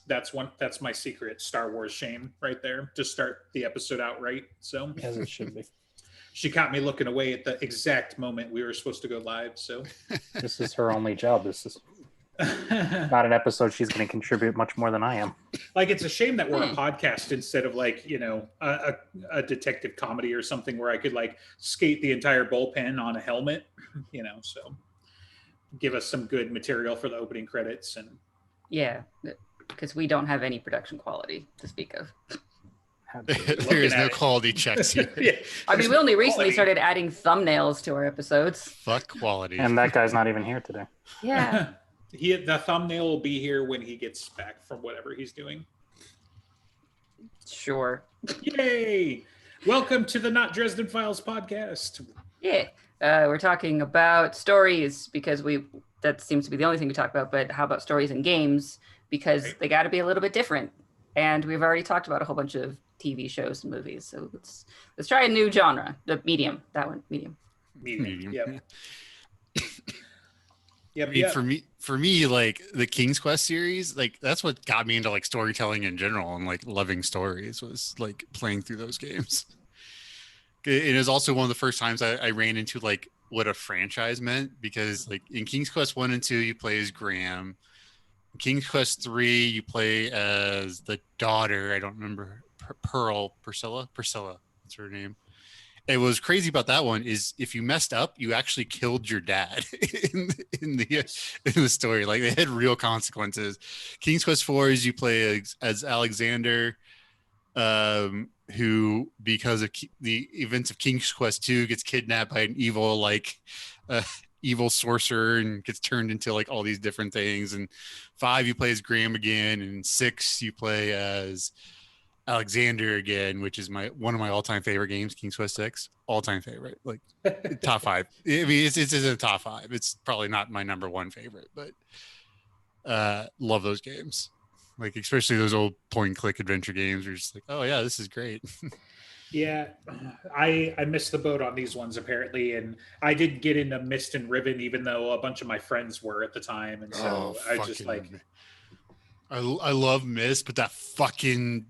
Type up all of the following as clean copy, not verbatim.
that's my secret Star Wars shame right there. Just start the episode out right. So As it should be. she caught me looking away at the exact moment we were supposed to go live. So This is her only job. This is not an episode she's going to contribute much more than I am. Like, it's a shame that we're a podcast instead of like, a detective comedy or something where I could like skate the entire bullpen on a helmet, so give us some good material for the opening credits. And Yeah, because we don't have any production quality to speak of. There is no quality checks here. Yeah. I mean, we only recently started adding thumbnails to our episodes. Fuck quality. And that guy's not even here today. Yeah. The thumbnail will be here when he gets back from whatever he's doing. Sure. Yay! Welcome to the Not Dresden Files podcast. Yeah. We're talking about stories because that seems to be the only thing we talk about, but how about stories and games? Because they got to be a little bit different. And we've already talked about a whole bunch of TV shows and movies. So let's try a new genre, the medium, that one, medium. Yep. I mean, for me, like the King's Quest series, like that's what got me into like storytelling in general and like loving stories was like playing through those games. It is also one of the first times I ran into like what a franchise meant, because like in King's Quest 1 and 2, you play as Graham. In King's Quest 3, you play as the daughter. I don't remember. Priscilla. That's her name. It was crazy about that one is if you messed up, you actually killed your dad in the story. Like they had real consequences. King's Quest 4 is you play as Alexander, who, because of the events of King's Quest 2, gets kidnapped by an evil sorcerer and gets turned into like all these different things. And 5, you play as Graham again, and 6, you play as Alexander again, which is one of my all-time favorite games. King's Quest 6, all-time favorite, like top 5. I mean, it's in the top 5. It's probably not my number 1 favorite, but love those games. Like especially those old point-and-click adventure games. Where you're just like, oh yeah, this is great. Yeah, I missed the boat on these ones apparently, and I did get into Myst and Riven, even though a bunch of my friends were at the time, and so I just like. I love Myst, but that fucking.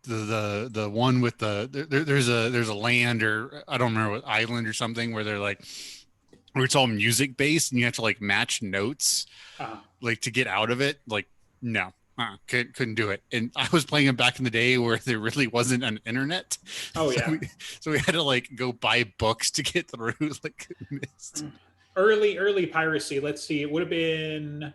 The one with there's a land, or I don't remember what island or something, where they're like, where it's all music based and you have to like match notes like to get out of it. Like no, couldn't do it. And I was playing it back in the day where there really wasn't an internet. Oh yeah. So we had to like go buy books to get through like Myst. Early piracy. Let's see, it would have been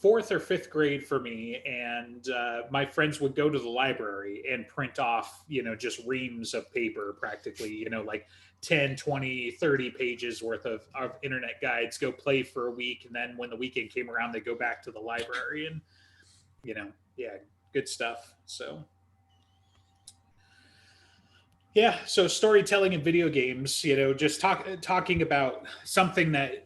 4th or 5th grade for me, and my friends would go to the library and print off just reams of paper, practically like 10, 20, 30 pages worth of internet guides, go play for a week, and then when the weekend came around they go back to the library, and good stuff. So so storytelling in video games, just talking about something that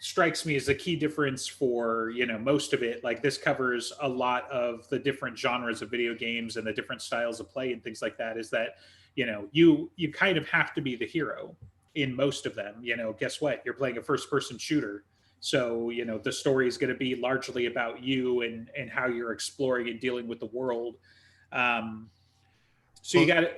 strikes me as a key difference for most of it. Like this covers a lot of the different genres of video games and the different styles of play and things like that, is that you kind of have to be the hero in most of them. Guess what, you're playing a first person shooter, so the story is going to be largely about you and how you're exploring and dealing with the world. You got to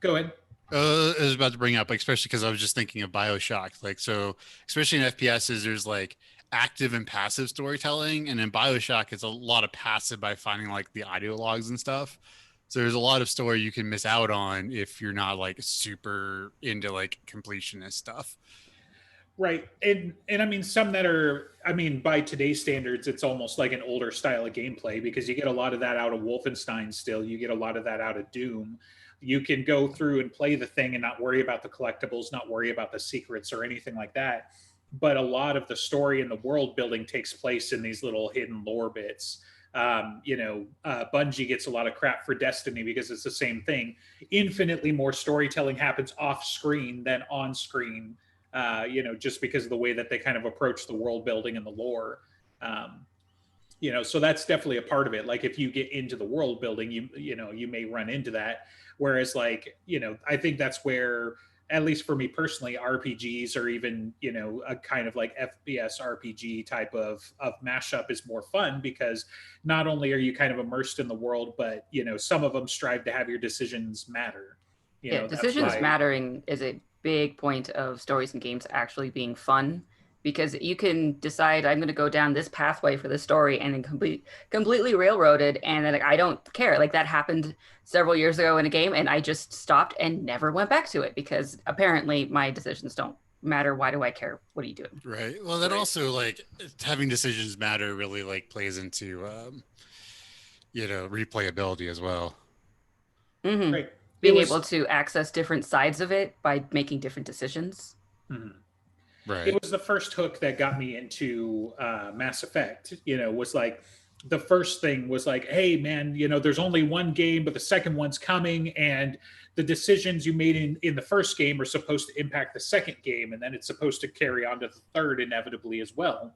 go ahead. I was about to bring up, like, especially because I was just thinking of BioShock. Like, so especially in FPSs, there's like active and passive storytelling, and in BioShock, it's a lot of passive by finding like the audio logs and stuff. So there's a lot of story you can miss out on if you're not like super into like completionist stuff. Right. And I mean, some that are, by today's standards, it's almost like an older style of gameplay, because you get a lot of that out of Wolfenstein still. You get a lot of that out of Doom. You can go through and play the thing and not worry about the collectibles, not worry about the secrets or anything like that. But a lot of the story and the world building takes place in these little hidden lore bits. Bungie gets a lot of crap for Destiny because it's the same thing. Infinitely more storytelling happens off screen than on screen, just because of the way that they kind of approach the world building and the lore. So that's definitely a part of it. Like if you get into the world building, you may run into that. Whereas like, I think that's where at least for me personally, RPGs or even, you know, a kind of like FPS RPG type of mashup is more fun because not only are you kind of immersed in the world, but, you know, some of them strive to have your decisions matter. You Yeah, know, that's decisions why- mattering is a big point of stories and games actually being fun, because you can decide I'm going to go down this pathway for the story and then completely railroaded, and then like, I don't care. Like that happened several years ago in a game, and I just stopped and never went back to it because apparently my decisions don't matter. Why do I care? What are you doing? Right. Well, then Right. also like having decisions matter really like plays into you know, replayability as well. Mhm. Right. Being It was- able to access different sides of it by making different decisions. Mhm. Right. It was the first hook that got me into Mass Effect. You know, was like the first thing was like, hey man, you know, there's only one game, but the second one's coming, and the decisions you made in the first game are supposed to impact the second game, and then it's supposed to carry on to the third inevitably as well.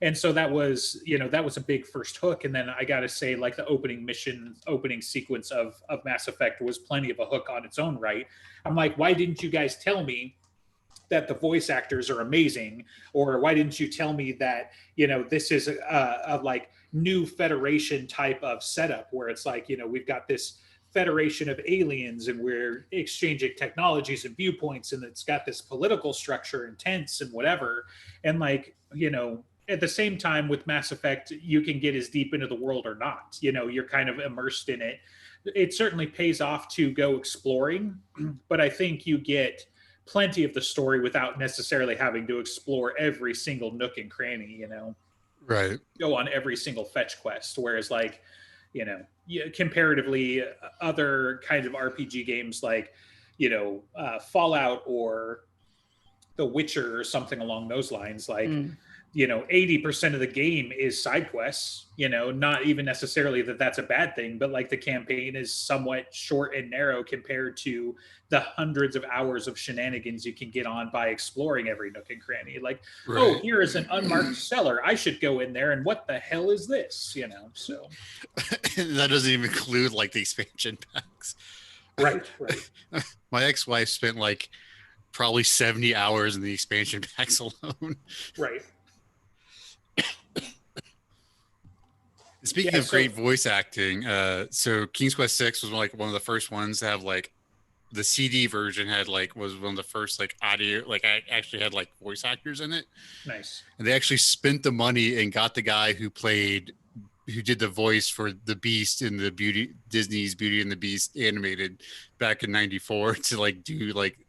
And so that was, you know, that was a big first hook. And then I got to say, like the opening sequence of Mass Effect was plenty of a hook on its own right. I'm like, why didn't you guys tell me that the voice actors are amazing, or why didn't you tell me that, you know, this is a like new Federation type of setup where it's like, you know, we've got this federation of aliens and we're exchanging technologies and viewpoints, and it's got this political structure and tense and whatever. And like, you know, at the same time with Mass Effect, you can get as deep into the world or not. You know, you're kind of immersed in it. It certainly pays off to go exploring, but I think you get plenty of the story without necessarily having to explore every single nook and cranny, you know, Right. go on every single fetch quest. Whereas like, you know, comparatively other kinds of RPG games like, you know, Fallout or The Witcher or something along those lines, like, you know, 80% of the game is side quests, you know, not even necessarily that that's a bad thing, but like the campaign is somewhat short and narrow compared to the hundreds of hours of shenanigans you can get on by exploring every nook and cranny. Like, Right. oh, here is an unmarked cellar. I should go in there. And what the hell is this? You know, so. That doesn't even include like the expansion packs. Right. My ex-wife spent like probably 70 hours in the expansion packs alone. Right. Speaking Yeah, of great voice acting, so King's Quest 6 was like one of the first ones to have like the CD version had like was one of the first like audio, like I actually had like voice actors in it. Nice. And they actually spent the money and got the guy who did the voice for the Beast in the Disney's Beauty and the Beast animated back in '94 to like do like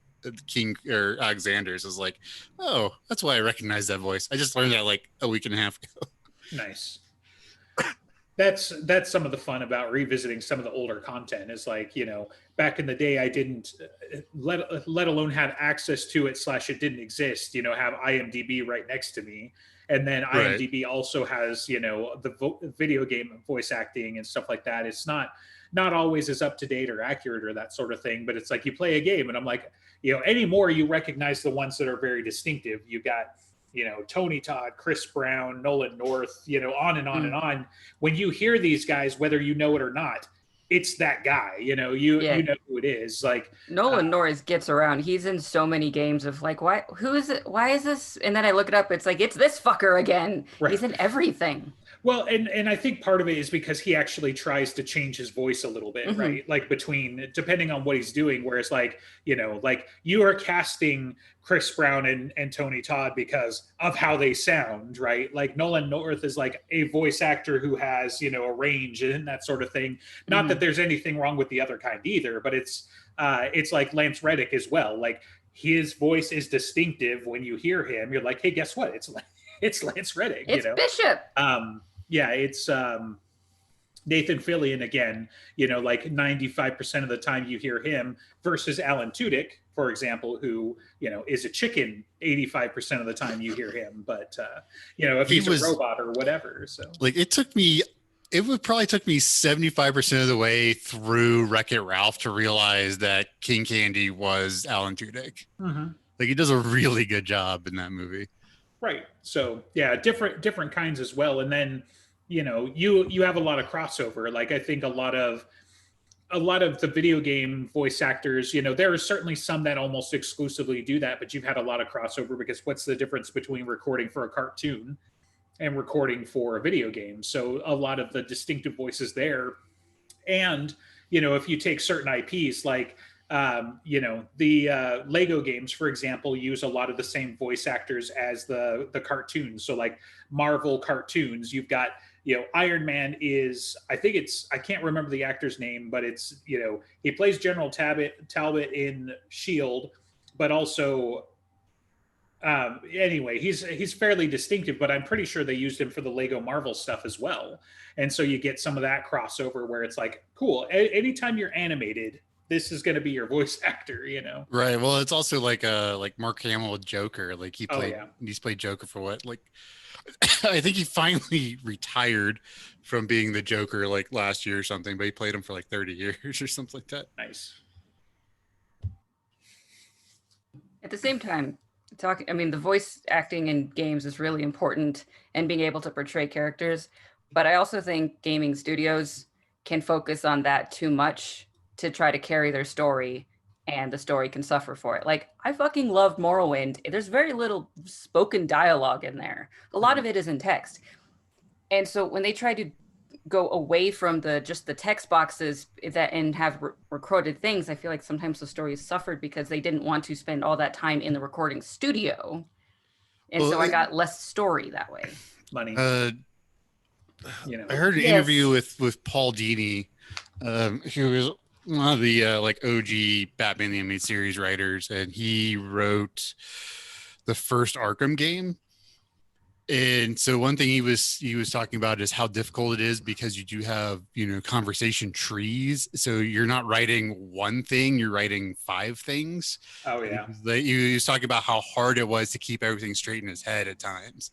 King or Alexander's. I was like, oh, that's why I recognize that voice. I just learned that like a week and a half ago. Nice. That's some of the fun about revisiting some of the older content is like, you know, back in the day I didn't let alone have access to it / it didn't exist, you know, have IMDb right next to me. And then Right. IMDb also has, you know, the video game voice acting and stuff like that. It's not always as up to date or accurate or that sort of thing, but it's like you play a game and I'm like, you know, anymore you recognize the ones that are very distinctive. You got, you know, Tony Todd, Chris Brown, Nolan North, you know, on and on and on. When you hear these guys, whether you know it or not, it's that guy, you know, you know who it is. Like Nolan North gets around. He's in so many games of like, who is it? Why is this? And then I look it up. It's like, it's this fucker again. Right. He's in everything. Well, and I think part of it is because he actually tries to change his voice a little bit, right? Like depending on what he's doing, whereas like, you know, like you are casting Chris Brown and Tony Todd because of how they sound, right? Like Nolan North is like a voice actor who has, you know, a range and that sort of thing. Not that there's anything wrong with the other kind either, but it's like Lance Reddick as well. Like his voice is distinctive when you hear him. You're like, hey, guess what? It's Lance Reddick. It's you know? Bishop. Yeah, it's Nathan Fillion again, you know, like 95% of the time you hear him versus Alan Tudyk, for example, who, you know, is a chicken 85% of the time you hear him. But, you know, if he's a robot or whatever. So like it probably took me 75% of the way through Wreck-It Ralph to realize that King Candy was Alan Tudyk. Like he does a really good job in that movie. Right. So yeah, different kinds as well. And then, you know, you have a lot of crossover. Like I think a lot of a lot of the video game voice actors, there are certainly some that almost exclusively do that, but you've had a lot of crossover because what's the difference between recording for a cartoon and recording for a video game? So a lot of the distinctive voices there. And, if you take certain IPs like, the Lego games, for example, use a lot of the same voice actors as the cartoons. So like Marvel cartoons, you've got, Iron Man is, I can't remember the actor's name, but it's, he plays General Talbot in Shield, but also, anyway, he's fairly distinctive, but I'm pretty sure they used him for the Lego Marvel stuff as well. And so you get some of that crossover where it's like, cool, anytime you're animated, this is going to be your voice actor, Right. Well, it's also like Mark Hamill with Joker. Like he's played Joker for what? Like I think he finally retired from being the Joker like last year or something, but he played him for like 30 years or something like that. Nice. At the same time, the voice acting in games is really important and being able to portray characters. But I also think gaming studios can focus on that too much to try to carry their story, and the story can suffer for it. Like, I fucking loved Morrowind. There's very little spoken dialogue in there. A lot of it is in text. And so when they try to go away from just the text boxes and have recorded things, I feel like sometimes the story suffered because they didn't want to spend all that time in the recording studio. And so I got less story that way. Money. I heard an interview with Paul Dini, who was one of the OG Batman the Animated Series writers, and he wrote the first Arkham game. And so one thing he was talking about is how difficult it is because you do have, conversation trees. So you're not writing one thing, you're writing 5 things. Oh yeah. He was talking about how hard it was to keep everything straight in his head at times.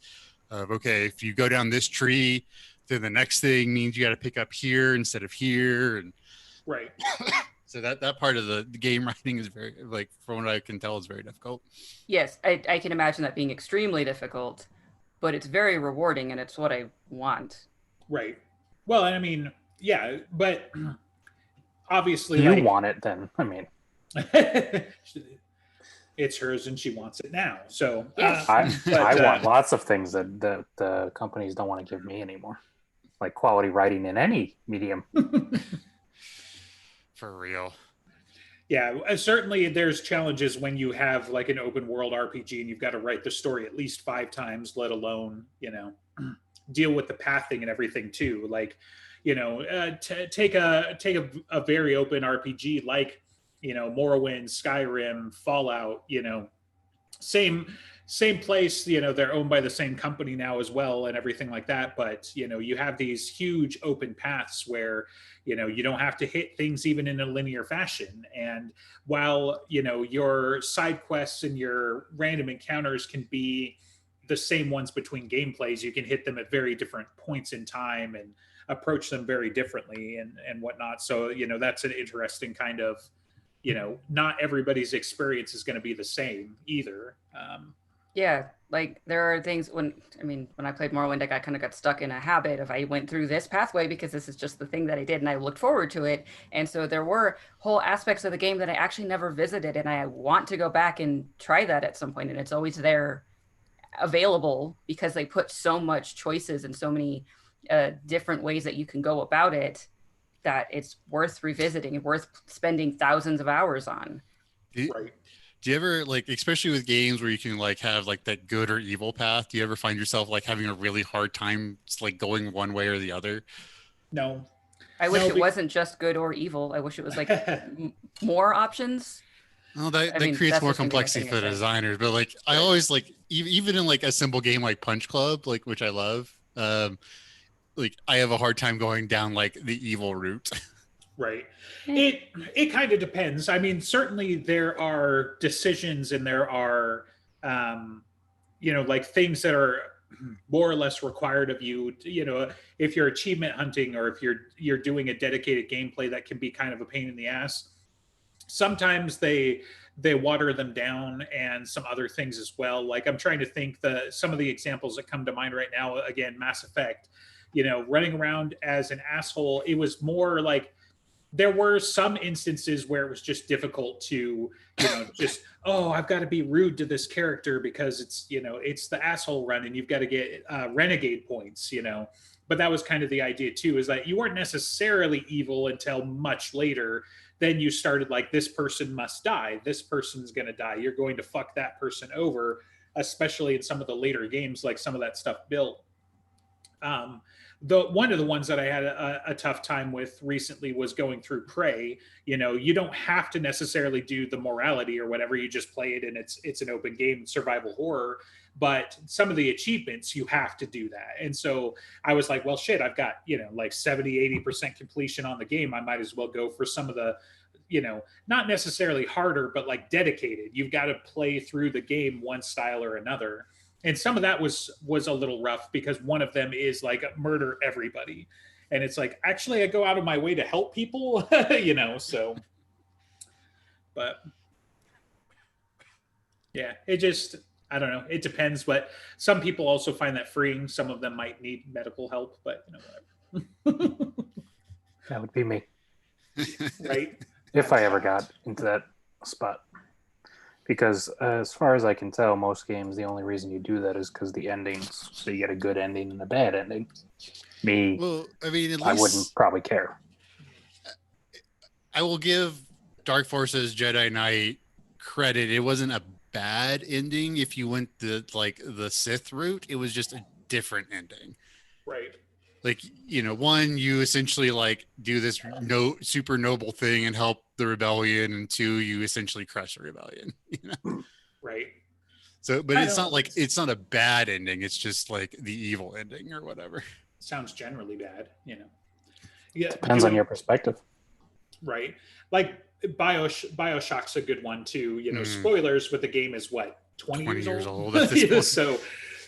Okay, if you go down this tree, then the next thing means you got to pick up here instead of here. And right. So that part of the game writing is very, from what I can tell, is very difficult. Yes, I can imagine that being extremely difficult, but it's very rewarding and it's what I want. Right. Well, and I mean, yeah, but obviously you want it then. I mean, it's hers and she wants it now. So yes. I want lots of things that the companies don't want to give me anymore, like quality writing in any medium. For real. Yeah, certainly there's challenges when you have like an open world RPG and you've got to write the story at least 5 times, let alone, deal with the pathing and everything too. Like, take a very open RPG like, Morrowind, Skyrim, Fallout, same place, they're owned by the same company now as well and everything like that. But, you have these huge open paths where, you don't have to hit things even in a linear fashion. And while, your side quests and your random encounters can be the same ones between gameplays, you can hit them at very different points in time and approach them very differently and whatnot. So, that's an interesting kind of, not everybody's experience is going to be the same either. Yeah, like there are things when I played Morrowind, I kind of got stuck in a habit of I went through this pathway because this is just the thing that I did and I looked forward to it. And so there were whole aspects of the game that I actually never visited and I want to go back and try that at some point. And it's always there available because they put so much choices and so many different ways that you can go about it that it's worth revisiting and worth spending thousands of hours on. Right. Do you ever especially with games where you can have that good or evil path? Do you ever find yourself having a really hard time going one way or the other? No. I wish it wasn't just good or evil. I wish it was more options. Well, that creates more complexity for the designers. But I always even in a simple game like Punch Club, which I love. I have a hard time going down the evil route. Right. It kind of depends. I mean, certainly there are decisions and there are, things that are more or less required of you. If you're achievement hunting or if you're doing a dedicated gameplay, that can be kind of a pain in the ass. Sometimes they water them down and some other things as well. I'm trying to think some of the examples that come to mind right now. Again, Mass Effect. Running around as an asshole. It was more there were some instances where it was just difficult to, just, oh, I've got to be rude to this character because it's, it's the asshole run and you've got to get renegade points, But that was kind of the idea too, is that you weren't necessarily evil until much later. Then you started like, this person must die. This person's going to die. You're going to fuck that person over, especially in some of the later games, like some of that stuff built. One of the ones that I had a tough time with recently was going through Prey. You don't have to necessarily do the morality or whatever. You just play it and it's an open game, survival horror. But some of the achievements, you have to do that. And so I was like, well, shit, I've got, like 70-80% completion on the game. I might as well go for some of the, not necessarily harder, but like dedicated. You've got to play through the game one style or another. And some of that was a little rough because one of them is like murder everybody. And it's like, actually, I go out of my way to help people, so. But yeah, it just, I don't know. It depends. But some people also find that freeing. Some of them might need medical help, but whatever. That would be me. Right? If I ever got into that spot. Because as far as I can tell, most games, the only reason you do that is because the endings, so you get a good ending and a bad ending. Well, I mean, at least I wouldn't probably care. I will give Dark Forces Jedi Knight credit. It wasn't a bad ending if you went the Sith route. It was just a different ending. Right. Like, one, you essentially like do this super noble thing and help the rebellion, and two, you essentially crush the rebellion. Right. So, but it's not a bad ending. It's just like the evil ending or whatever. Sounds generally bad, Yeah. Depends on your perspective. Right. Like Bioshock's a good one too. Spoilers, but the game is what, 20 years old at this point. So,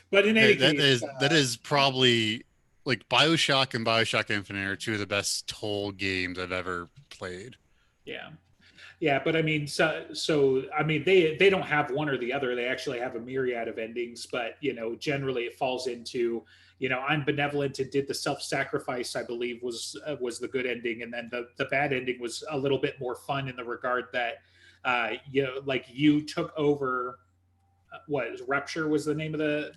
but in any case, that is probably like BioShock and BioShock Infinite are two of the best told games I've ever played. Yeah, but I mean, so I mean, they don't have one or the other. They actually have a myriad of endings, but generally it falls into, I'm benevolent and did the self-sacrifice, I believe was the good ending, and then the bad ending was a little bit more fun in the regard that, like you took over. Rapture was the name of the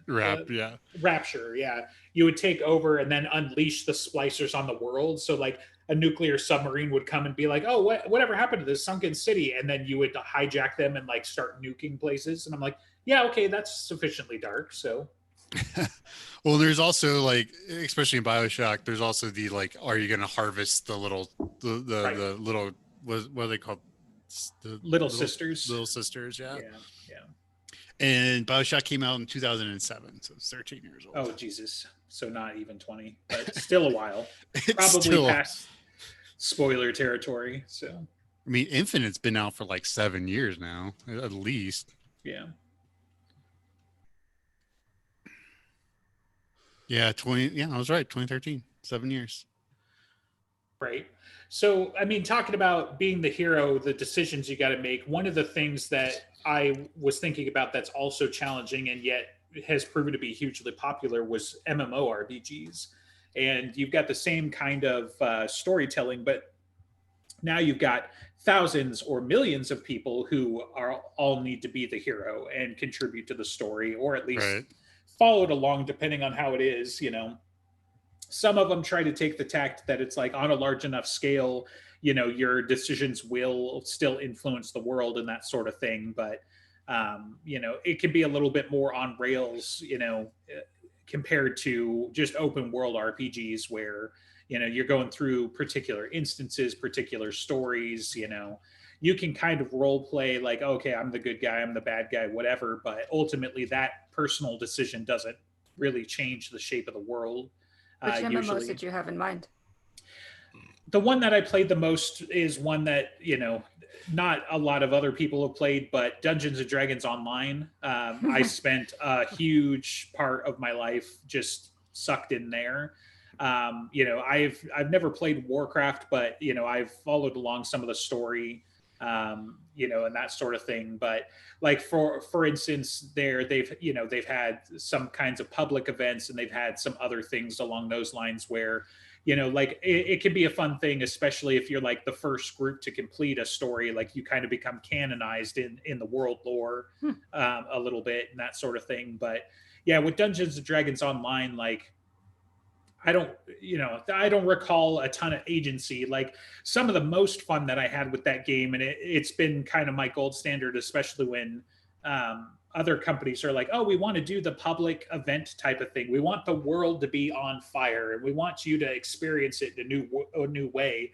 Rapture. Yeah, you would take over and then unleash the splicers on the world. So like a nuclear submarine would come and be like, oh, whatever happened to this sunken city? And then you would hijack them and like start nuking places. And I'm like, yeah, okay, that's sufficiently dark. So. Well, there's also like, especially in BioShock, there's also the like, are you going to harvest the little, the little, what are they called? The little sisters. Little sisters, yeah. Yeah. And BioShock came out in 2007, so it's 13 years old. Oh, Jesus. So not even 20, but still a while. Probably past spoiler territory. So, I mean, Infinite's been out for like 7 years now, at least. Yeah. Yeah, I was right. 2013, 7 years. Right. So, I mean, talking about being the hero, the decisions you got to make, one of the things that I was thinking about that's also challenging and yet has proven to be hugely popular was MMORPGs. And you've got the same kind of storytelling, but now you've got thousands or millions of people who all need to be the hero and contribute to the story, or at least follow it along, depending on how it is, Some of them try to take the tact that it's like on a large enough scale, your decisions will still influence the world and that sort of thing. But, it can be a little bit more on rails, compared to just open world RPGs where, you're going through particular instances, particular stories, you can kind of role play like, okay, I'm the good guy, I'm the bad guy, whatever. But ultimately that personal decision doesn't really change the shape of the world. Which MMOs did you have in mind? The one that I played the most is one that, not a lot of other people have played, but Dungeons and Dragons Online. I spent a huge part of my life just sucked in there. I've never played Warcraft, but, I've followed along some of the story, and that sort of thing. But like, for instance, they've had some kinds of public events, and they've had some other things along those lines where, You know, like it can be a fun thing, especially if you're like the first group to complete a story. Like you kind of become canonized in the world lore a little bit and that sort of thing. But yeah, with Dungeons and Dragons Online, like I don't, I don't recall a ton of agency. Like some of the most fun that I had with that game, and it's been kind of my gold standard, especially when other companies are like, oh, we want to do the public event type of thing. We want the world to be on fire, and we want you to experience it in a new way.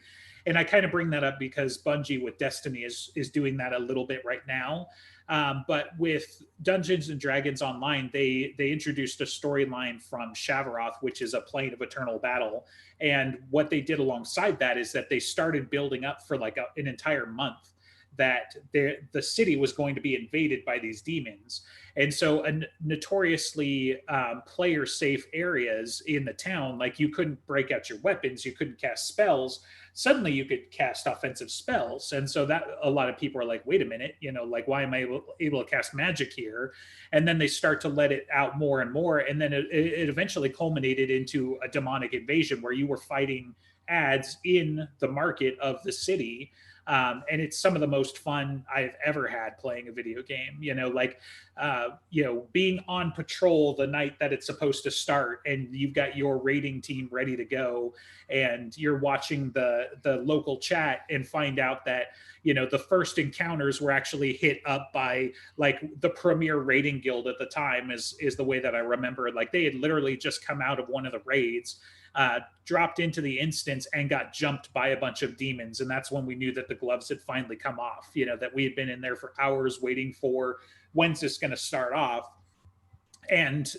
And I kind of bring that up because Bungie with Destiny is doing that a little bit right now. But with Dungeons and Dragons Online, they introduced a storyline from Shavroth, which is a plane of eternal battle. And what they did alongside that is that they started building up for like an entire month that the city was going to be invaded by these demons. And so notoriously player safe areas in the town, like you couldn't break out your weapons, you couldn't cast spells. Suddenly you could cast offensive spells. And so that a lot of people are like, wait a minute, like why am I able to cast magic here? And then they start to let it out more and more. And then it eventually culminated into a demonic invasion where you were fighting ads in the market of the city. And it's some of the most fun I've ever had playing a video game, being on patrol the night that it's supposed to start and you've got your raiding team ready to go and you're watching the local chat and find out that, the first encounters were actually hit up by like the premier raiding guild at the time is the way that I remember it. Like they had literally just come out of one of the raids, dropped into the instance and got jumped by a bunch of demons. And that's when we knew that the gloves had finally come off, that we had been in there for hours waiting for when's this going to start off. And,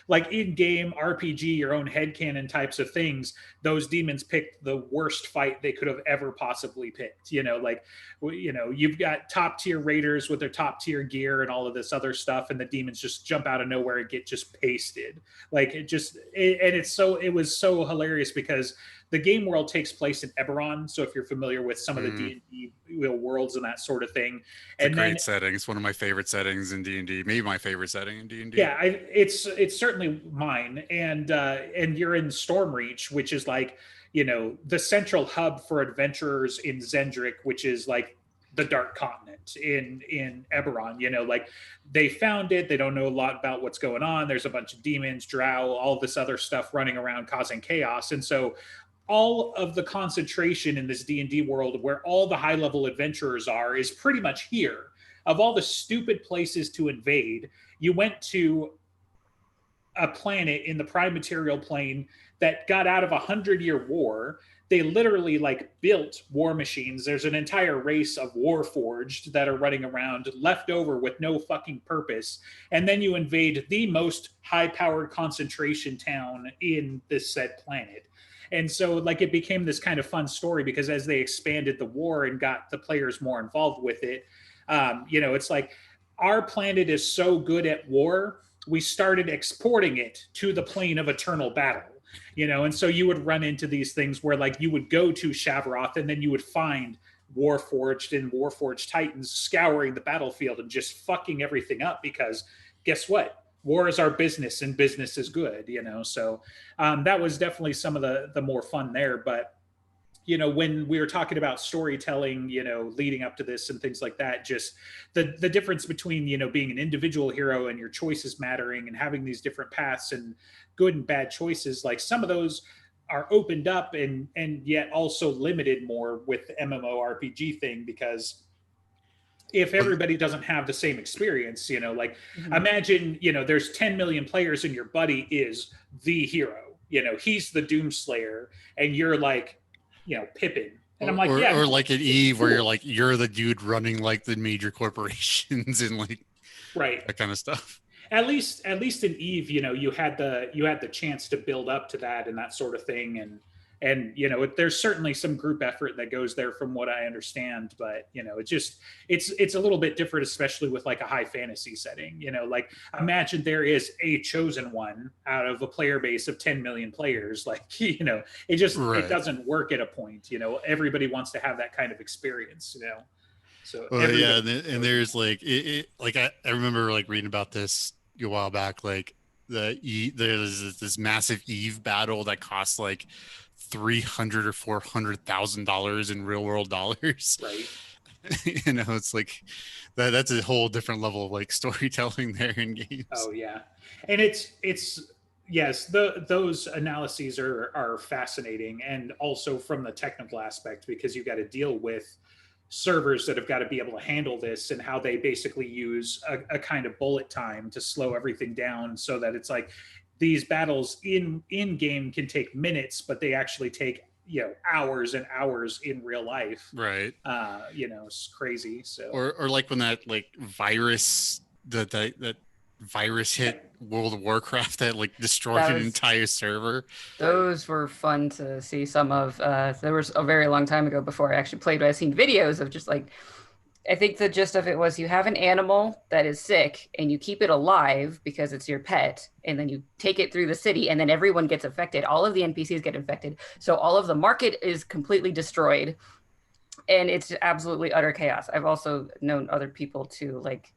like in-game RPG, your own headcanon types of things, those demons picked the worst fight they could have ever possibly picked. You've got top-tier raiders with their top-tier gear and all of this other stuff, and the demons just jump out of nowhere and get just pasted. Like, it was so hilarious because the game world takes place in Eberron. So if you're familiar with some of the D&D worlds and that sort of thing. It's a great setting. It's one of my favorite settings in D&D. Maybe my favorite setting in D&D. Yeah, it's certainly mine. And you're in Stormreach, which is like, the central hub for adventurers in Zendrick, which is like the Dark Continent in Eberron. Like they found it. They don't know a lot about what's going on. There's a bunch of demons, drow, all this other stuff running around causing chaos. And so all of the concentration in this D&D world where all the high-level adventurers are is pretty much here. Of all the stupid places to invade, you went to a planet in the Prime Material Plane that got out of a 100-year war. They literally built war machines. There's an entire race of Warforged that are running around left over with no fucking purpose. And then you invade the most high-powered concentration town in this said planet. And so it became this kind of fun story because as they expanded the war and got the players more involved with it, it's like our planet is so good at war, we started exporting it to the plane of eternal battle. And so you would run into these things where you would go to Shavroth and then you would find Warforged and Warforged Titans scouring the battlefield and just fucking everything up because guess what? War is our business and business is good, So that was definitely some of the more fun there. But, when we were talking about storytelling, leading up to this and things like that, just the difference between, being an individual hero and your choices mattering and having these different paths and good and bad choices, some of those are opened up and yet also limited more with the MMORPG thing because if everybody doesn't have the same experience, imagine, there's 10 million players and your buddy is the hero, he's the Doomslayer and you're Pippin. And I'm or like at EVE where you're the dude running the major corporations and right, that kind of stuff. At least in EVE, you had the chance to build up to that and that sort of thing. And there's certainly some group effort that goes there from what I understand, but it's a little bit different, especially with a high fantasy setting. Imagine there is a chosen one out of a player base of 10 million players. It just It doesn't work at a point. Everybody wants to have that kind of experience. So yeah, and there's I remember reading about this a while back. There's this massive EVE battle that costs $300,000 or $400,000 in real world dollars. Right. You know, it's like that's a whole different level of like storytelling there in games. Oh yeah, and it's yes, those analyses are fascinating, and also from the technical aspect, because you got to deal with servers that have got to be able to handle this, and how they basically use a kind of bullet time to slow everything down, so that it's like these battles in game can take minutes, but they actually take hours and hours in real life. Right. It's crazy. So or like when that like virus that virus hit World of Warcraft that like destroyed an entire server. Those were fun to see some of. There was a very long time ago before I actually played, but I've seen videos of just like, I think the gist of it was you have an animal that is sick and you keep it alive because it's your pet, and then you take it through the city, and then everyone gets affected. All of the NPCs get infected. So all of the market is completely destroyed, and it's absolutely utter chaos. I've also known other people to like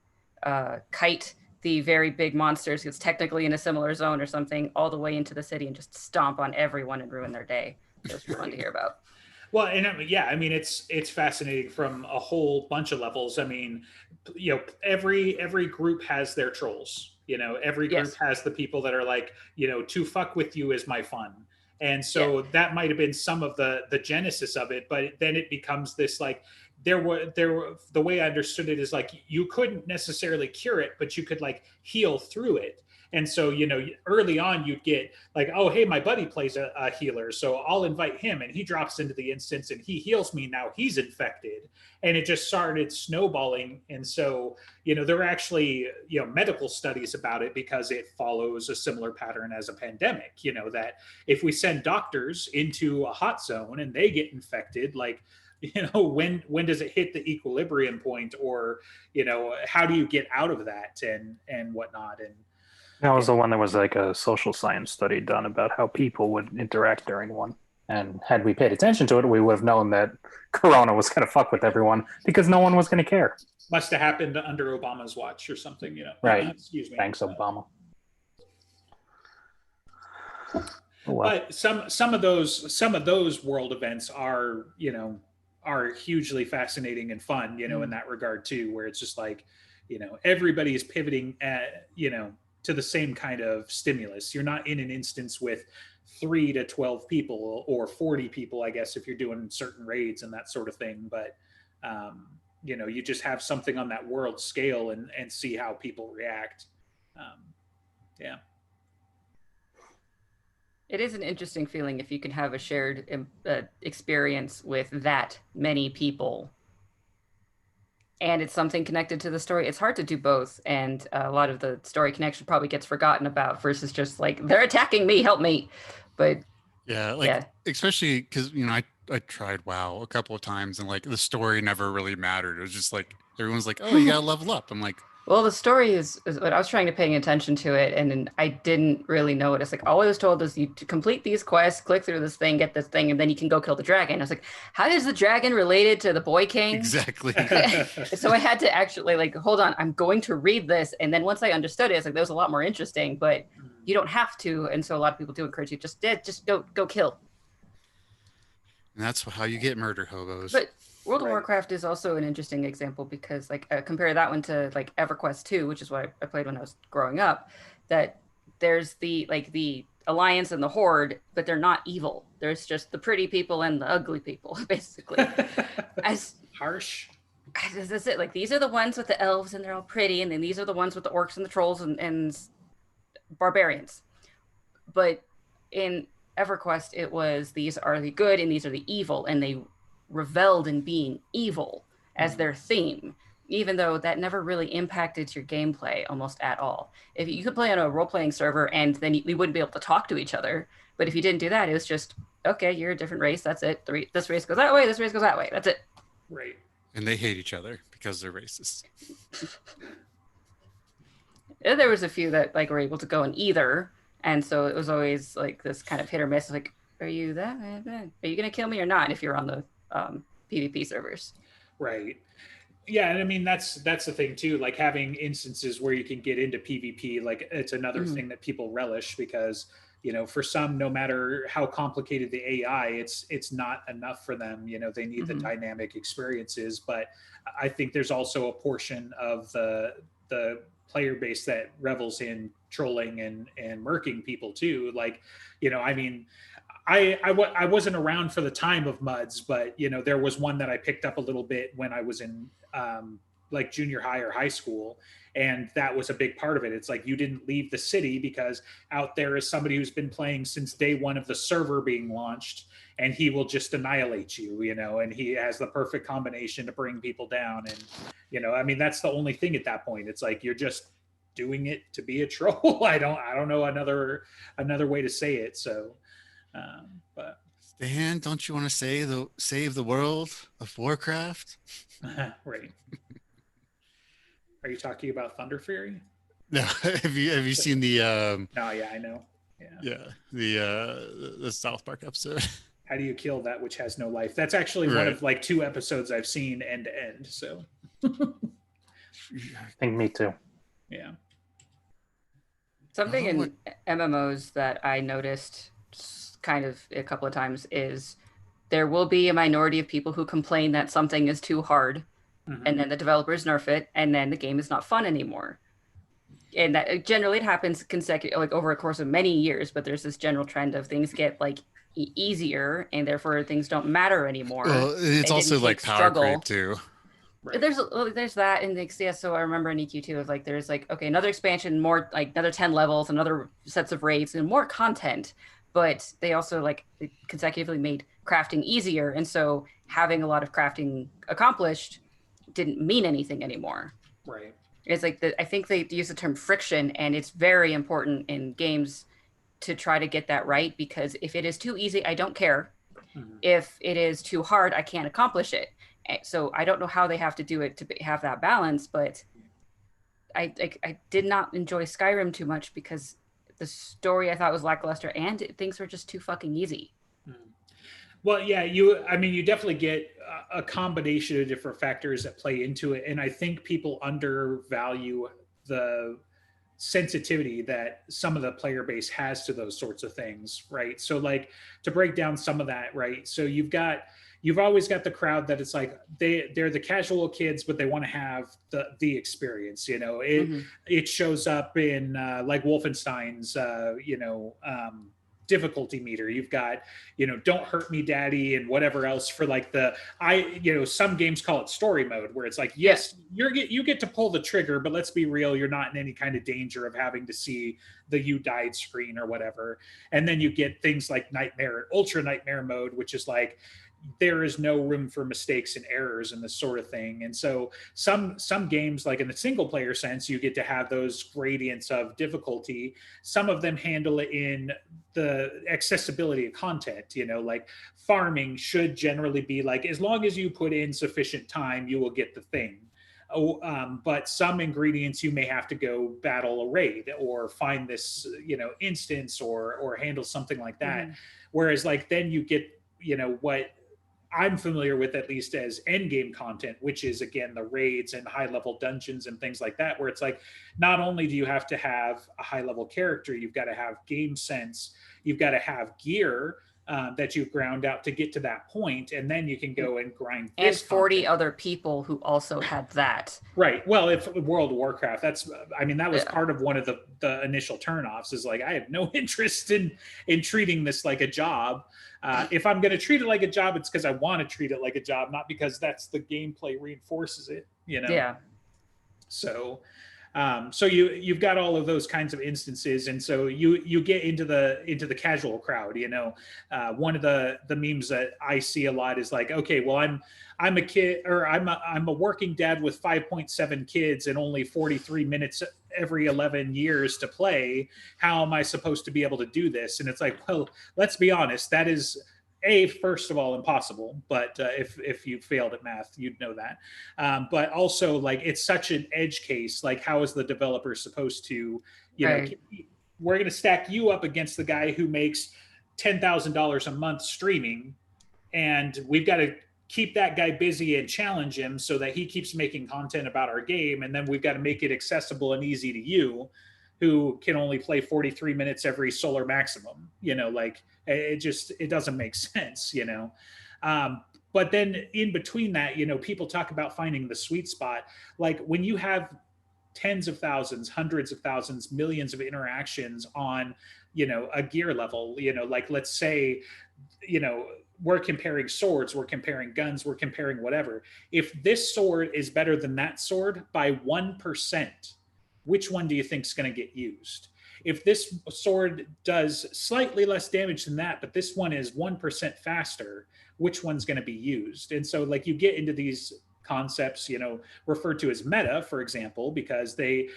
kite the very big monsters, it's technically in a similar zone or something, all the way into the city and just stomp on everyone and ruin their day. So it's fun to hear about. Well, and I mean, it's fascinating from a whole bunch of levels. I mean, every group has their trolls. Every group has the people that are like, to fuck with you is my fun. And so that might have been some of the genesis of it, but then it becomes this like, the way I understood it is like, you couldn't necessarily cure it, but you could like heal through it. And so, early on you'd get like, oh, hey, my buddy plays a healer, so I'll invite him, and he drops into the instance and he heals me. Now he's infected. And it just started snowballing. And so, there were actually, medical studies about it, because it follows a similar pattern as a pandemic, that if we send doctors into a hot zone and they get infected, like, when does it hit the equilibrium point, or, how do you get out of that and whatnot? And that was the one that was like a social science study done about how people would interact during one. And had we paid attention to it, we would have known that Corona was going to fuck with everyone because no one was going to care. Must have happened under Obama's watch or something, Right. Excuse me. Thanks, Obama. Well. But some of those world events are hugely fascinating and fun, in that regard too, where it's just like, everybody is pivoting at, to the same kind of stimulus. You're not in an instance with 3 to 12 people or 40 people, I guess, if you're doing certain raids and that sort of thing. But, you just have something on that world scale and see how people react. Yeah. It is an interesting feeling if you can have a shared experience with that many people, and it's something connected to the story. It's hard to do both, and a lot of the story connection probably gets forgotten about versus just like, they're attacking me, help me. But especially because I tried WoW a couple of times, and like the story never really mattered. It was just like everyone's like, oh, you gotta level up. I'm like, well, the story is what I was trying to pay attention to it, and I didn't really know it. It's like, all I was told is you to complete these quests, click through this thing, get this thing, and then you can go kill the dragon. I was like, how is the dragon related to the Boy King? Exactly. So I had to actually like, hold on, I'm going to read this. And then once I understood it, it's like, that was a lot more interesting, but you don't have to. And so a lot of people do encourage you, just go kill. And that's how you get murder hobos. But World of Warcraft is also an interesting example because, like, compare that one to like EverQuest 2, which is what I played when I was growing up. That there's the Alliance and the Horde, but they're not evil. There's just the pretty people and the ugly people, basically. As harsh. That's it. Like, these are the ones with the elves and they're all pretty, and then these are the ones with the orcs and the trolls and barbarians. But in EverQuest, it was these are the good and these are the evil, and they reveled in being evil as their theme, even though that never really impacted your gameplay almost at all. If you could play on a role-playing server and then we wouldn't be able to talk to each other, but if you didn't do that, it was just, okay, you're a different race, that's it. This race goes that way, this race goes that way, that's it. Right. And they hate each other because they're racist. There was a few that like were able to go in either, and so it was always like this kind of hit or miss, like, are you gonna kill me or not if you're on the PvP servers? Right. Yeah, and I mean that's the thing too, like having instances where you can get into PvP, like it's another thing that people relish because For some, no matter how complicated the AI, it's not enough for them. They need the dynamic experiences. But I think there's also a portion of the player base that revels in trolling and murking people too. Like, I mean, I wasn't around for the time of MUDs, but there was one that I picked up a little bit when I was in like junior high or high school, and that was a big part of it. It's like you didn't leave the city because out there is somebody who's been playing since day one of the server being launched, and he will just annihilate you, and he has the perfect combination to bring people down. And I mean, that's the only thing at that point. It's like you're just doing it to be a troll. I don't know another way to say it. So but Stan, don't you want to save the world of Warcraft? Right. Are you talking about Thunder Fury? No. Have you seen the Oh yeah, I know. Yeah, the South Park episode? How do you kill that which has no life? That's actually one of like 2 episodes I've seen end to end. So I think me too. yeah. Something in MMOs that I noticed kind of a couple of times is there will be a minority of people who complain that something is too hard, and then the developers nerf it, and then the game is not fun anymore. And that generally it happens like over a course of many years, but there's this general trend of things get like easier, and therefore things don't matter anymore. Well, it's also like power creep too. Right. There's that in the XCS. So I remember in EQ2 of like there's like, okay, another expansion, more like another 10 levels, another sets of raids, and more content. But they also like consecutively made crafting easier, and so having a lot of crafting accomplished didn't mean anything anymore. Right. It's like I think they use the term friction, and it's very important in games to try to get that right, because if it is too easy, I don't care. If it is too hard, I can't accomplish it. So I don't know how they have to do it to have that balance, but I did not enjoy Skyrim too much because the story I thought was lackluster and things were just too fucking easy. Well, yeah, you definitely get a combination of different factors that play into it. And I think people undervalue the sensitivity that some of the player base has to those sorts of things, right? So like to break down some of that, right? So you've always got the crowd that it's like they're the casual kids, but they want to have the experience. It shows up in like Wolfenstein's difficulty meter. You've got don't hurt me daddy and whatever else for like some games call it story mode, where it's like, yes, you get to pull the trigger, but let's be real, you're not in any kind of danger of having to see the you died screen or whatever. And then you get things like nightmare, ultra nightmare mode, which is like there is no room for mistakes and errors and this sort of thing. And so some games, like in the single player sense, you get to have those gradients of difficulty. Some of them handle it in the accessibility of content, like farming should generally be like, as long as you put in sufficient time, you will get the thing. But some ingredients you may have to go battle a raid or find this, instance or handle something like that. Whereas like then you get, what I'm familiar with at least as end game content, which is again the raids and high level dungeons and things like that, where it's like not only do you have to have a high level character, you've got to have game sense, you've got to have gear that you've ground out to get to that point, and then you can go and grind and 40 content. other people who also had that. Right. Well, if World of Warcraft, that was part of one of the initial turnoffs, is like I have no interest in treating this like a job. If I'm going to treat it like a job, it's because I want to treat it like a job, not because that's the gameplay reinforces it. Yeah. So you've got all of those kinds of instances, and so you get into the casual crowd. One of the memes that I see a lot is like, okay, well I'm a kid, or I'm a working dad with 5.7 kids and only 43 minutes every 11 years to play. How am I supposed to be able to do this? And it's like, well, let's be honest, that is first of all impossible, but if you failed at math, you'd know that. But also like it's such an edge case. Like how is the developer supposed to, Right. we're going to stack you up against the guy who makes $10,000 a month streaming, and we've got to keep that guy busy and challenge him so that he keeps making content about our game, and then we've got to make it accessible and easy to you. who can only play 43 minutes every solar maximum. Like it doesn't make sense. But then in between that, people talk about finding the sweet spot. Like when you have tens of thousands, hundreds of thousands, millions of interactions on, a gear level, like let's say, we're comparing swords, we're comparing guns, we're comparing whatever. If this sword is better than that sword by 1%, which one do you think is going to get used? If this sword does slightly less damage than that, but this one is 1% faster, which one's going to be used? And so like you get into these concepts, referred to as meta, for example, because the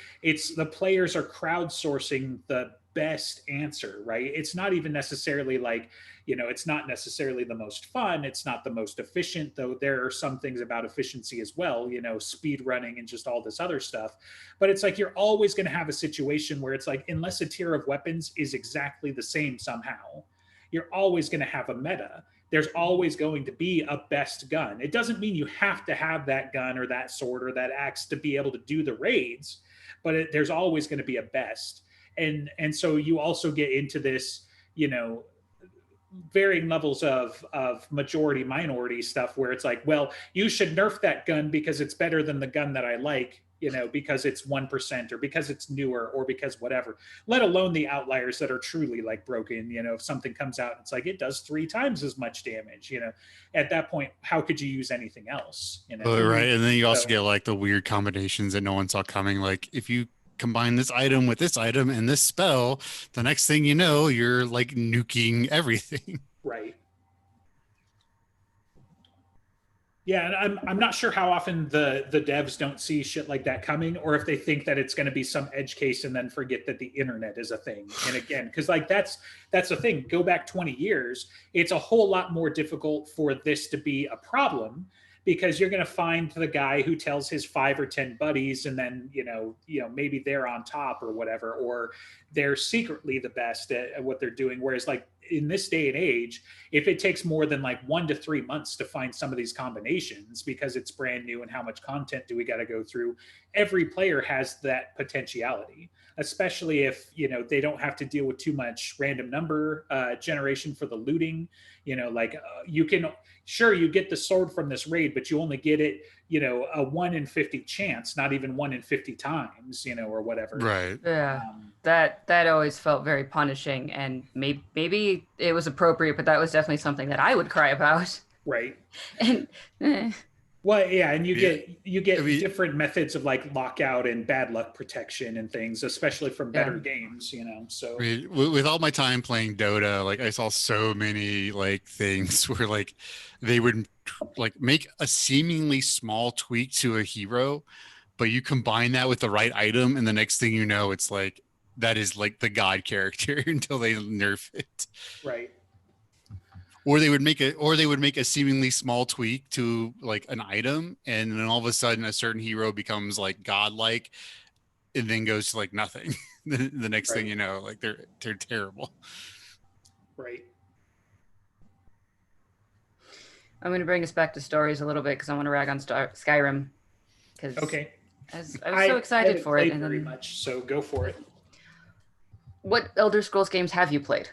players are crowdsourcing the best answer, right? It's not even necessarily like, it's not necessarily the most fun. It's not the most efficient, though there are some things about efficiency as well, speed running and just all this other stuff. But it's like, you're always going to have a situation where it's like, unless a tier of weapons is exactly the same somehow, you're always going to have a meta. There's always going to be a best gun. It doesn't mean you have to have that gun or that sword or that axe to be able to do the raids, but there's always going to be a best. And so you also get into this, varying levels of majority minority stuff where it's like, well, you should nerf that gun because it's better than the gun that I like, because it's 1% or because it's newer or because whatever, let alone the outliers that are truly like broken. If something comes out, it's like, it does 3 times as much damage, at that point, how could you use anything else? Right. And then you also get like the weird combinations that no one saw coming. Like if you combine this item with this item and this spell, the next thing you know, you're like nuking everything. Right. Yeah, and I'm not sure how often the devs don't see shit like that coming, or if they think that it's going to be some edge case and then forget that the internet is a thing. And again, because like that's the thing. Go back 20 years, it's a whole lot more difficult for this to be a problem, because you're going to find the guy who tells his 5 or 10 buddies, and then maybe they're on top or whatever, or they're secretly the best at what they're doing. Whereas like in this day and age, if it takes more than like 1 to 3 months to find some of these combinations because it's brand new and how much content do we got to go through, every player has that potentiality, especially if they don't have to deal with too much random number generation for the looting. You can, sure, you get the sword from this raid, but you only get it a 1 in 50 chance, not even 1 in 50 times, or whatever. Right. Yeah. That always felt very punishing, and maybe it was appropriate, but that was definitely something that I would cry about. Right. And well, yeah, and you get different methods of like lockout and bad luck protection and things, especially from better games, So with all my time playing Dota, like I saw so many like things where like they would like make a seemingly small tweak to a hero, but you combine that with the right item, and the next thing you know, it's like that is like the god character until they nerf it. Right. Or they would make a seemingly small tweak to like an item, and then all of a sudden a certain hero becomes like godlike, and then goes to like nothing. the next thing you know, like they're terrible. Right. I'm going to bring us back to stories a little bit because I want to rag on Skyrim. Okay. I was so excited for it. And very much, so go for it. What Elder Scrolls games have you played?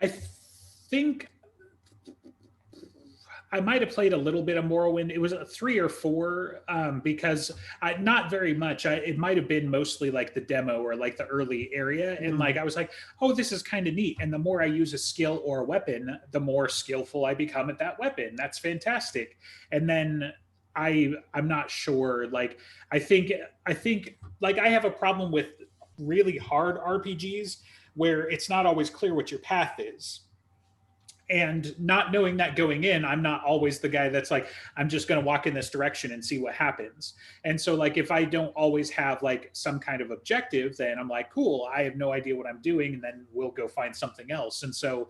I think I might have played a little bit of Morrowind. It was 3 or 4 because not very much. It might have been mostly like the demo or like the early area. And like, I was like, oh, this is kind of neat. And the more I use a skill or a weapon, the more skillful I become at that weapon. That's fantastic. And then I'm not sure. Like, I think like I have a problem with really hard RPGs where it's not always clear what your path is. And not knowing that going in, I'm not always the guy that's like, I'm just going to walk in this direction and see what happens. And so like, if I don't always have like some kind of objective, then I'm like, cool, I have no idea what I'm doing. And then we'll go find something else. And so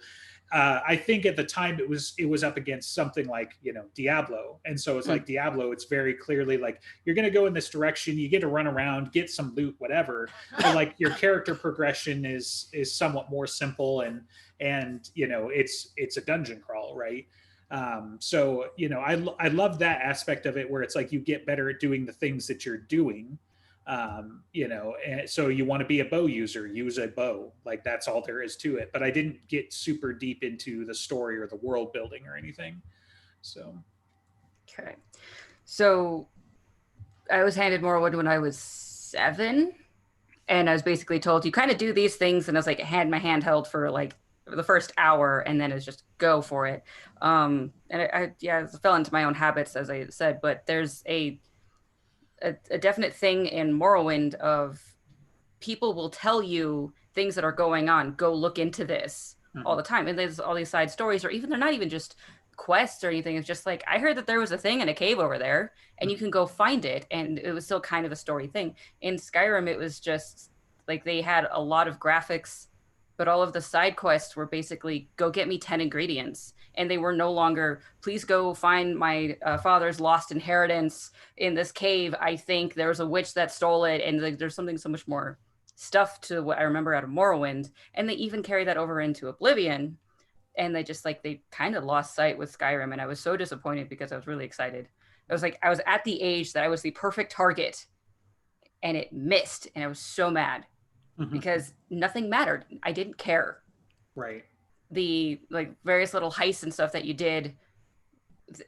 I think at the time it was up against something like, Diablo. And so it's like Diablo, it's very clearly like, you're going to go in this direction, you get to run around, get some loot, whatever. But like your character progression is somewhat more simple and it's a dungeon crawl, right? So I love that aspect of it where it's like you get better at doing the things that you're doing. You know, and so you want to be a bow user, use a bow. Like that's all there is to it. But I didn't get super deep into the story or the world building or anything. So Okay. So I was handed Morrowind when I was 7, and I was basically told you kind of do these things, and I was like had my handheld for like the first hour, and then it's just go for it. And I fell into my own habits, as I said, but there's a definite thing in Morrowind of people will tell you things that are going on. Go look into this all the time, and there's all these side stories, or even they're not even just quests or anything. It's just like I heard that there was a thing in a cave over there, and you can go find it, and it was still kind of a story thing. In Skyrim, it was just like they had a lot of graphics, but all of the side quests were basically go get me 10 ingredients, and they were no longer please go find my father's lost inheritance in this cave. I think there was a witch that stole it, and like, there's something so much more stuff to what I remember out of Morrowind, and they even carry that over into Oblivion. And they just like they kind of lost sight with Skyrim, and I was so disappointed because I was really excited. I was like I was at the age that I was the perfect target, and it missed, and I was so mad because nothing mattered. I didn't care. Right. The like various little heists and stuff that you did,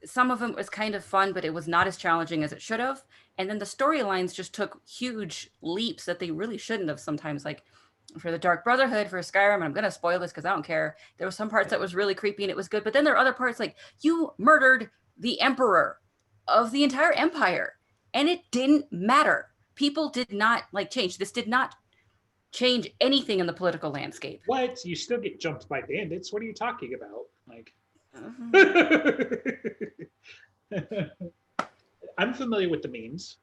some of them was kind of fun, but it was not as challenging as it should have. And then the storylines just took huge leaps that they really shouldn't have sometimes. Like for the Dark Brotherhood, for Skyrim, and I'm going to spoil this because I don't care. There were some parts that was really creepy and it was good. But then there are other parts like you murdered the emperor of the entire empire and it didn't matter. People did not like change. This did not change anything in the political landscape. What? You still get jumped by bandits? What are you talking about? Like, I'm familiar with the memes.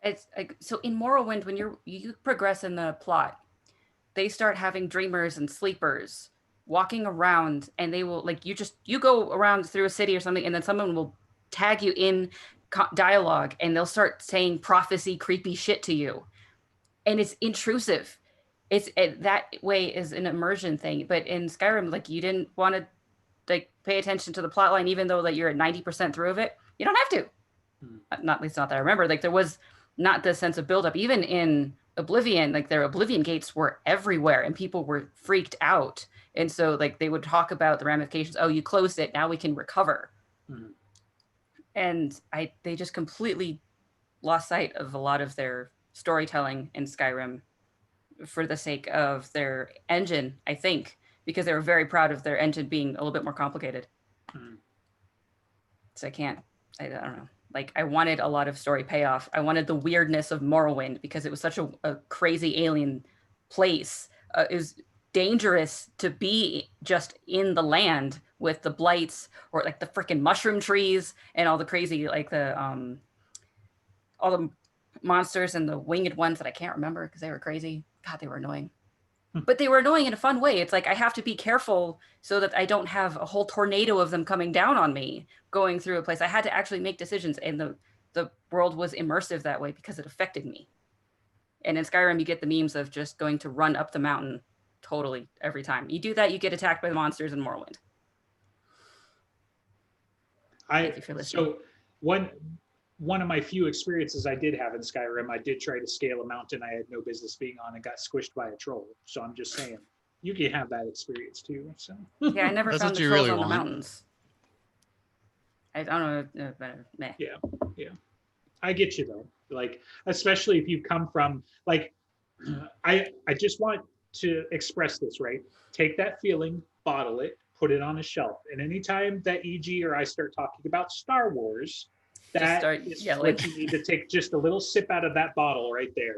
It's like, so in Morrowind, when you progress in the plot, they start having dreamers and sleepers walking around, and they will like you go around through a city or something, and then someone will tag you in dialogue, and they'll start saying prophecy, creepy shit to you, and it's intrusive. That way is an immersion thing, but in Skyrim, like you didn't want to like pay attention to the plot line, even though like you're at 90% through of it. You don't have to. Not at least not that I remember. Like there was not the sense of buildup. Even in Oblivion, like their Oblivion gates were everywhere and people were freaked out. And so like they would talk about the ramifications. Oh, you closed it. Now we can recover. And they just completely lost sight of a lot of their storytelling in Skyrim for the sake of their engine, I think, because they were very proud of their engine being a little bit more complicated. So I don't know. Like I wanted a lot of story payoff. I wanted the weirdness of Morrowind because it was such a crazy alien place. It was dangerous to be just in the land with the blights or like the freaking mushroom trees and all the crazy, like the all the monsters and the winged ones that I can't remember because they were crazy. God, they were annoying. But they were annoying in a fun way. It's like I have to be careful so that I don't have a whole tornado of them coming down on me going through a place. I had to actually make decisions, and the world was immersive that way because it affected me. And in Skyrim, you get the memes of just going to run up the mountain totally every time. You do that, you get attacked by the monsters in Morrowind. Thank you for listening. So one of my few experiences I did have in Skyrim, I did try to scale a mountain I had no business being on and got squished by a troll. So I'm just saying, you can have that experience too. So yeah, I never That's found what the you trolls really on want. the mountains. I don't know. Meh. yeah, I get you though. Like, especially if you come from like, I just want to express this, right? Take that feeling, bottle it, put it on a shelf. And anytime that EG or I start talking about Star Wars, that is what you need to take just a little sip out of that bottle right there.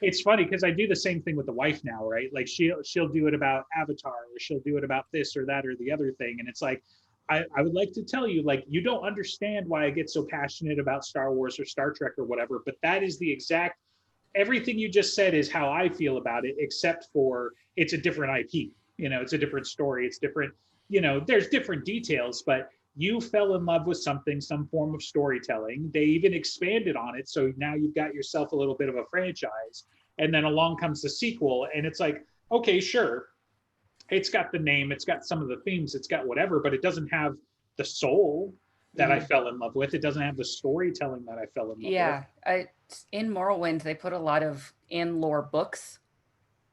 It's funny because I do the same thing with the wife now, right? Like she'll do it about Avatar, or she'll do it about this or that or the other thing. And it's like, I would like to tell you, like, you don't understand why I get so passionate about Star Wars or Star Trek or whatever, but that is the exact, everything you just said is how I feel about it, except for it's a different IP. You know, it's a different story. It's different, you know, there's different details, but you fell in love with something, some form of storytelling. They even expanded on it. So now you've got yourself a little bit of a franchise. And then along comes the sequel. And it's like, okay, sure. It's got the name, it's got some of the themes, it's got whatever, but it doesn't have the soul that I fell in love with. It doesn't have the storytelling that I fell in love with. Yeah, in Morrowind, they put a lot of in-lore books,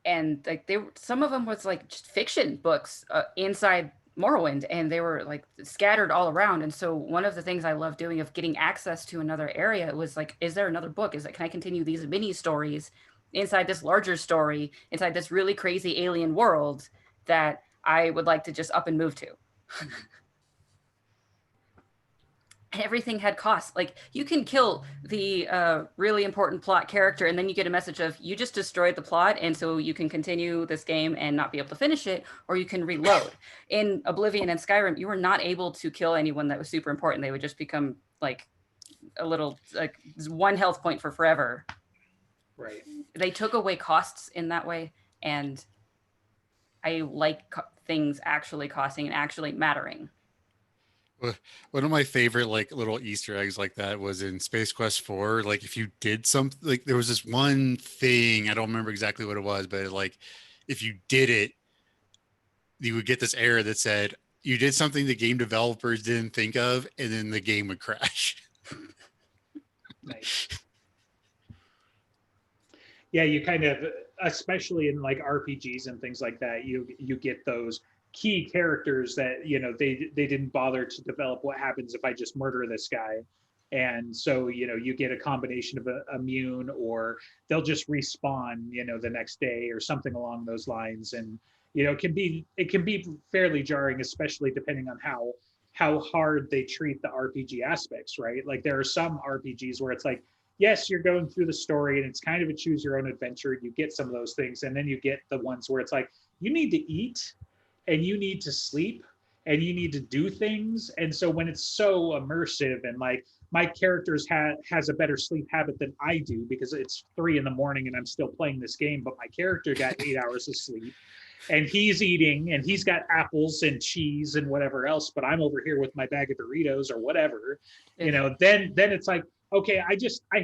and like some of them was like just fiction books inside Morrowind, and they were like scattered all around. And so one of the things I love doing of getting access to another area was like, is there another book? Is it, can I continue these mini stories inside this larger story, inside this really crazy alien world that I would like to just up and move to? And everything had costs. Like, you can kill the really important plot character, and then you get a message of, you just destroyed the plot, and so you can continue this game and not be able to finish it, or you can reload. In Oblivion and Skyrim, you were not able to kill anyone that was super important. They would just become like a little, like, 1 health point for forever. Right. They took away costs in that way, and I like things actually costing and actually mattering. One of my favorite like little Easter eggs like that was in Space Quest 4. Like, if you did something, like there was this one thing, I don't remember exactly what it was, but like if you did it, you would get this error that said you did something the game developers didn't think of, and then the game would crash. Nice. Yeah, you kind of, especially in like RPGs and things like that, you get those key characters that, you know, they didn't bother to develop what happens if I just murder this guy. And so, you know, you get a combination of immune, or they'll just respawn, you know, the next day or something along those lines. And, you know, it can be fairly jarring, especially depending on how hard they treat the RPG aspects, right? Like, there are some RPGs where it's like, yes, you're going through the story and it's kind of a choose your own adventure. You get some of those things. And then you get the ones where it's like, you need to eat and you need to sleep and you need to do things. And so when it's so immersive, and like my characters has a better sleep habit than I do, because it's 3 a.m. and I'm still playing this game, but my character got 8 hours of sleep, and he's eating and he's got apples and cheese and whatever else, but I'm over here with my bag of Doritos or whatever, you know, then it's like, okay, I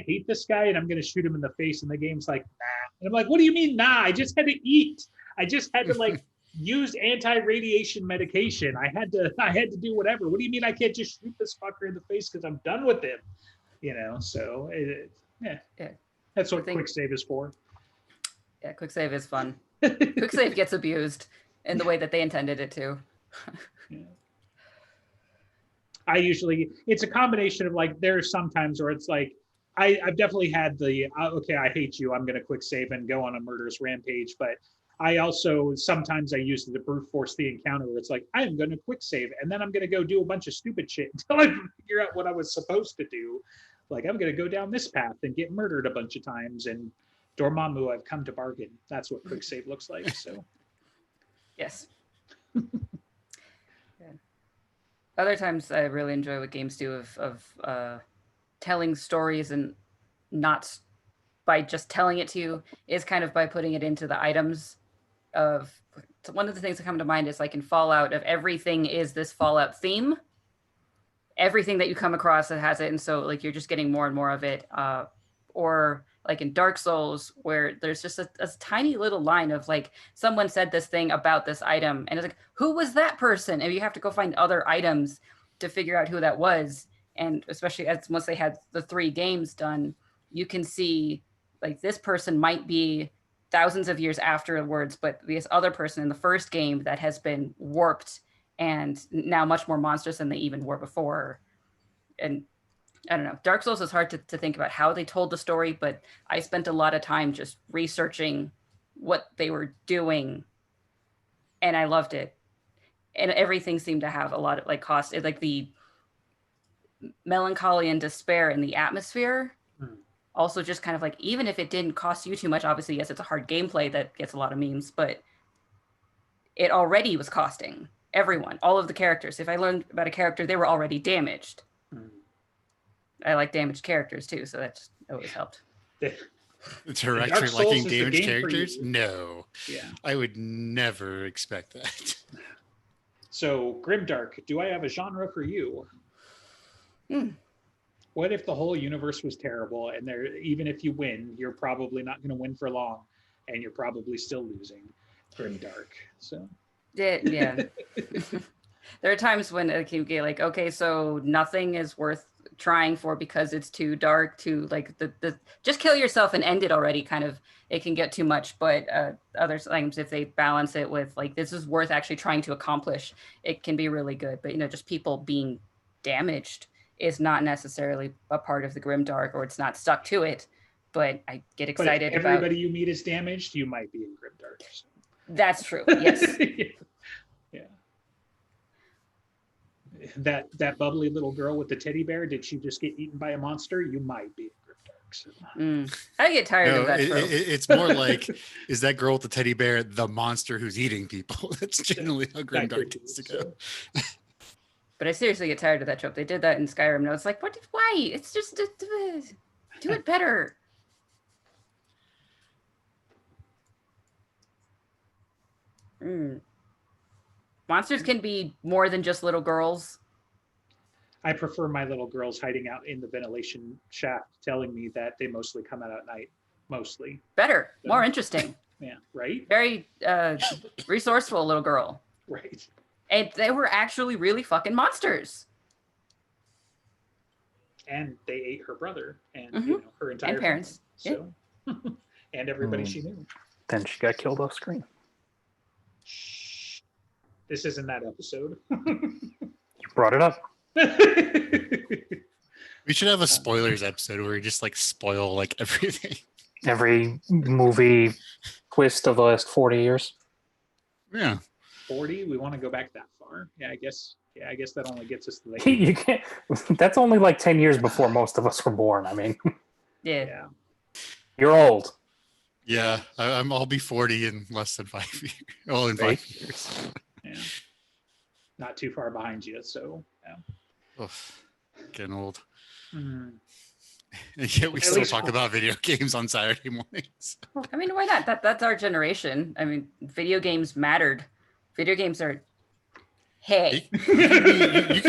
hate this guy and I'm going to shoot him in the face. And the game's like, nah. And I'm like, what do you mean, nah? I just had to eat. I just had to like use anti-radiation medication. I had to do whatever. What do you mean I can't just shoot this fucker in the face because I'm done with him? You know, so yeah. That's what quick save is for. Yeah, quick save is fun. Quick save gets abused in the way that they intended it to. Yeah. It's a combination of like, there's sometimes where it's like, I've definitely had the, okay, I hate you, I'm going to quick save and go on a murderous rampage. But I also, sometimes I use it to brute force the encounter where it's like, I'm going to quick save and then I'm going to go do a bunch of stupid shit until I figure out what I was supposed to do. Like, I'm going to go down this path and get murdered a bunch of times. And Dormammu, I've come to bargain. That's what quick save looks like. So, yes. Other times I really enjoy what games do of telling stories, and not by just telling it to you, is kind of by putting it into the items of, so one of the things that come to mind is like in Fallout, of everything is this Fallout theme. Everything that you come across that has it. And so like you're just getting more and more of it. Or like in Dark Souls, where there's just a tiny little line of like, someone said this thing about this item, and it's like, who was that person? And you have to go find other items to figure out who that was. And especially once they had the 3 games done, you can see like, this person might be thousands of years afterwards, but this other person in the first game that has been warped and now much more monstrous than they even were before. And I don't know, Dark Souls is hard to think about how they told the story, but I spent a lot of time just researching what they were doing, and I loved it. And everything seemed to have a lot of like cost, like the melancholy and despair in the atmosphere. Also just kind of like, even if it didn't cost you too much, obviously, yes, it's a hard gameplay that gets a lot of memes, but it already was costing everyone, all of the characters. If I learned about a character, they were already damaged. I like damaged characters too, so that always helped. The director liking damaged characters? No. Yeah. I would never expect that. So, Grimdark, do I have a genre for you? What if the whole universe was terrible, and even if you win, you're probably not going to win for long, and you're probably still losing? Grimdark. So. Yeah. There are times when it can get like, okay, so nothing is worth trying for because it's too dark, to like the just kill yourself and end it already kind of, it can get too much. But other times if they balance it with like, this is worth actually trying to accomplish, it can be really good. But just people being damaged is not necessarily a part of the grimdark, or it's not stuck to it. But I get excited but if about everybody you meet is damaged, you might be in grimdark. So. that's true. Yes. Yeah. That bubbly little girl with the teddy bear, did she just get eaten by a monster? You might be in grimdark. So. I get tired of that trope. It's more like, is that girl with the teddy bear the monster who's eating people? That's generally how grimdark tends to go. But I seriously get tired of that trope. They did that in Skyrim. And I was like, why? It's just do it better. Monsters can be more than just little girls. I prefer my little girls hiding out in the ventilation shaft, telling me that they mostly come out at night. Mostly. Better, more interesting. Yeah, right? Very resourceful little girl. Right. And they were actually really fucking monsters. And they ate her brother and her entire and parents. Family, so and everybody she knew. Then she got killed off screen. Shh. This isn't that episode. You brought it up. We should have a spoilers episode where we just like spoil like everything. Every movie twist of the last 40 years. Yeah. 40? We want to go back that far? Yeah, I guess that only gets us to the You can't. That's only like 10 years before most of us were born. I mean, Yeah. You're old. Yeah, I'll be 40 in less than 5 years. Well, in 5 years. Yeah. Not too far behind you, so yeah. Oof, getting old. Mm. And yet we At still least- talk about video games on Saturday mornings. I mean, why not? That's our generation. I mean, video games mattered. Video games are, hey. You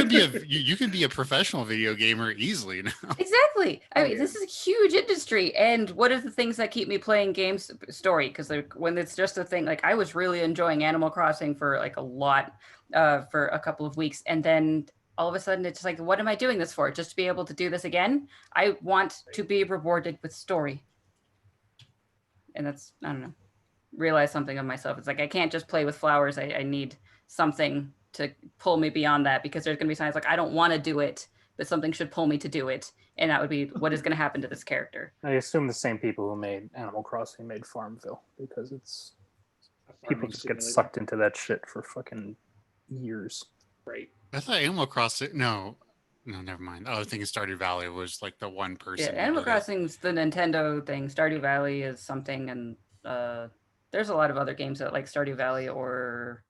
can be a professional video gamer easily now. Exactly. I mean, yeah. this is a huge industry. And what are the things that keep me playing games? Story. Because like, when it's just a thing, like I was really enjoying Animal Crossing for like a lot, for a couple of weeks. And then all of a sudden it's like, what am I doing this for? Just to be able to do this again? I want to be rewarded with story. And that's, I don't know, realize something of myself. It's like, I can't just play with flowers. I need something to pull me beyond that, because there's going to be times like, I don't want to do it, but something should pull me to do it. And that would be what is going to happen to this character. I assume the same people who made Animal Crossing made Farmville, because it's A people farming just get simulator. sucked into that shit for fucking years. Right. I thought Animal Crossing. No, never mind. I was thinking Stardew Valley was like the one person. Yeah, who Animal did it. Crossing's the Nintendo thing. Stardew Valley is something, and there's a lot of other games that like Stardew Valley, or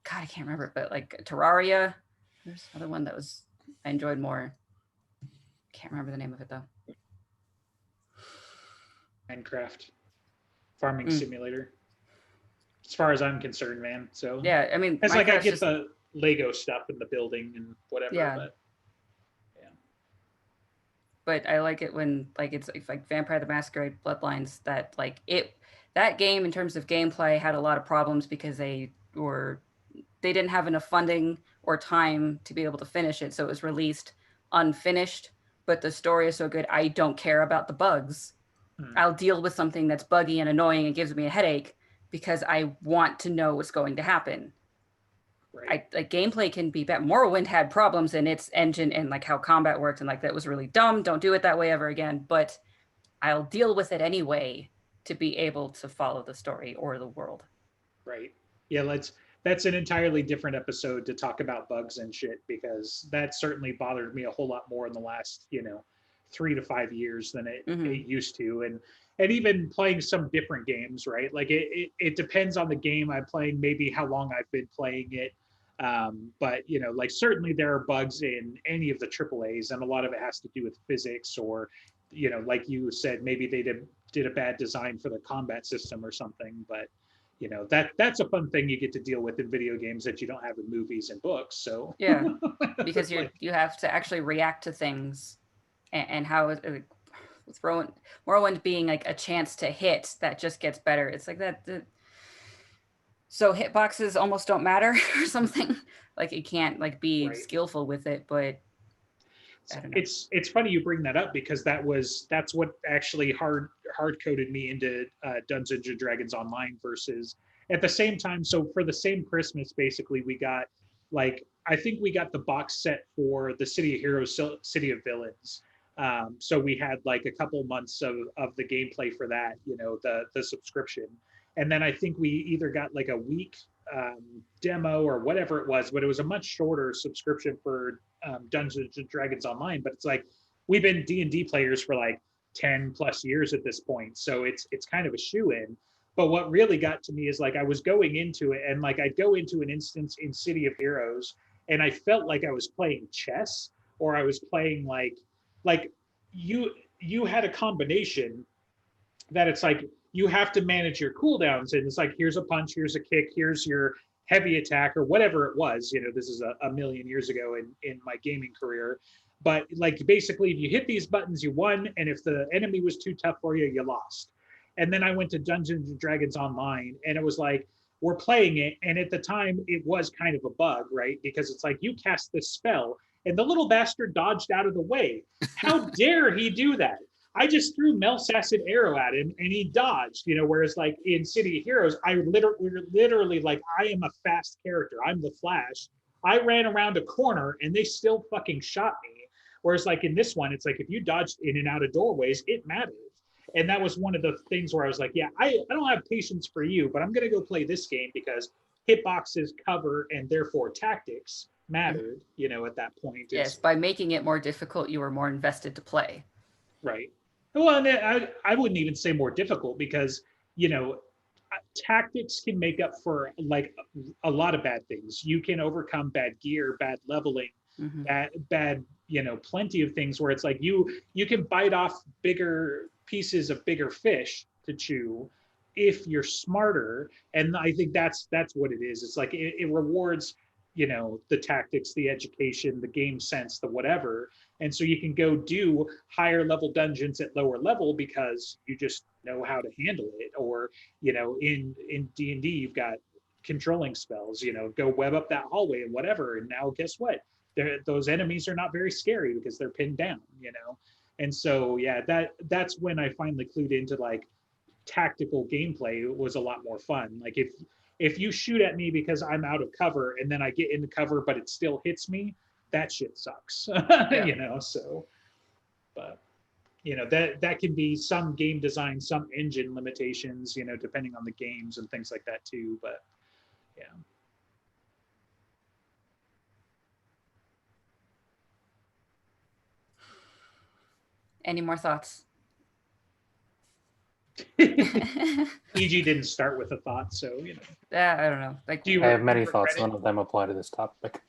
God, I can't remember, but like Terraria. There's another one that was I enjoyed more. Can't remember the name of it though. Minecraft. Farming simulator. As far as I'm concerned, man. So Yeah, I mean, it's like I Minecraft's get just- the Lego stuff in the building and whatever, Yeah. but but I like it when like it's like Vampire the Masquerade Bloodlines, that like that game in terms of gameplay had a lot of problems because they didn't have enough funding or time to be able to finish it, so it was released unfinished. But the story is so good, I don't care about the bugs. I'll deal with something that's buggy and annoying and gives me a headache because I want to know what's going to happen. right. Like gameplay can be bad. Morrowind had problems in its engine and like how combat worked, and like that was really dumb. Don't do it that way ever again. But I'll deal with it anyway to be able to follow the story or the world. Right. Yeah, that's an entirely different episode to talk about bugs and shit, because that certainly bothered me a whole lot more in the last, 3 to 5 years than it used to. And even playing some different games, right? Like it depends on the game I'm playing, maybe how long I've been playing it. But like certainly there are bugs in any of the AAAs, and a lot of it has to do with physics, or like you said, maybe they did a bad design for the combat system or something. But that's a fun thing you get to deal with in video games that you don't have in movies and books. So Yeah, because Like, you have to actually react to things, and how with Morrowind being like a chance to hit that just gets better. It's like that. So hitboxes almost don't matter or something. Like you can't like be Right. skillful with it, but I don't know. It's funny you bring that up because that's what actually hard coded me into Dungeons and Dragons Online versus at the same time. So for the same Christmas, basically we got like I think we got the box set for the City of Heroes, City of Villains. So we had like a couple months of the gameplay for that, you know, the subscription, and then I think we either got like a week demo or whatever it was, but it was a much shorter subscription for Dungeons and Dragons Online. But it's like we've been D&D players for like 10 plus years at this point, so it's kind of a shoe-in. But what really got to me is like I was going into it and like I'd go into an instance in City of Heroes and I felt like I was playing chess or I was playing like you had a combination that it's like you have to manage your cooldowns and it's like here's a punch, here's a kick, here's your heavy attack or whatever it was. You know, this is a million years ago in my gaming career. But like basically if you hit these buttons, you won, and if the enemy was too tough for you, you lost. And then I went to Dungeons and Dragons Online and it was like we're playing it, and at the time it was kind of a bug, right? Because it's like you cast this spell and the little bastard dodged out of the way. How dare he do that? I just threw Mel's acid arrow at him and he dodged, you know, whereas like in City of Heroes, we're literally like, I am a fast character. I'm the Flash. I ran around a corner and they still fucking shot me. Whereas like in this one, it's like if you dodged in and out of doorways, it mattered. And that was one of the things where I was like, yeah, I don't have patience for you, but I'm going to go play this game because hitboxes, cover, and therefore tactics mattered, you know, at that point. Yes, by making it more difficult, you were more invested to play. Right. Well, and I wouldn't even say more difficult because, you know, tactics can make up for like a lot of bad things. You can overcome bad gear, bad leveling, bad, you know, plenty of things where it's like you can bite off bigger pieces of bigger fish to chew if you're smarter. And I think that's what it is. It's like it rewards, you know, the tactics, the education, the game sense, the whatever. And so you can go do higher level dungeons at lower level because you just know how to handle it. Or, you know, in D&D, you've got controlling spells, you know, go web up that hallway and whatever. And now guess what? Those enemies are not very scary because they're pinned down, you know? And so, yeah, that's when I finally clued into like tactical gameplay. It was a lot more fun. Like if you shoot at me because I'm out of cover and then I get into cover, but it still hits me, that shit sucks, Yeah. you know? So, but you know, that can be some game design, some engine limitations, you know, depending on the games and things like that too. But yeah. Any more thoughts? EG didn't start with a thought, so you know. I don't know. Like, Do you I have many regret thoughts. it? None of them apply to this topic.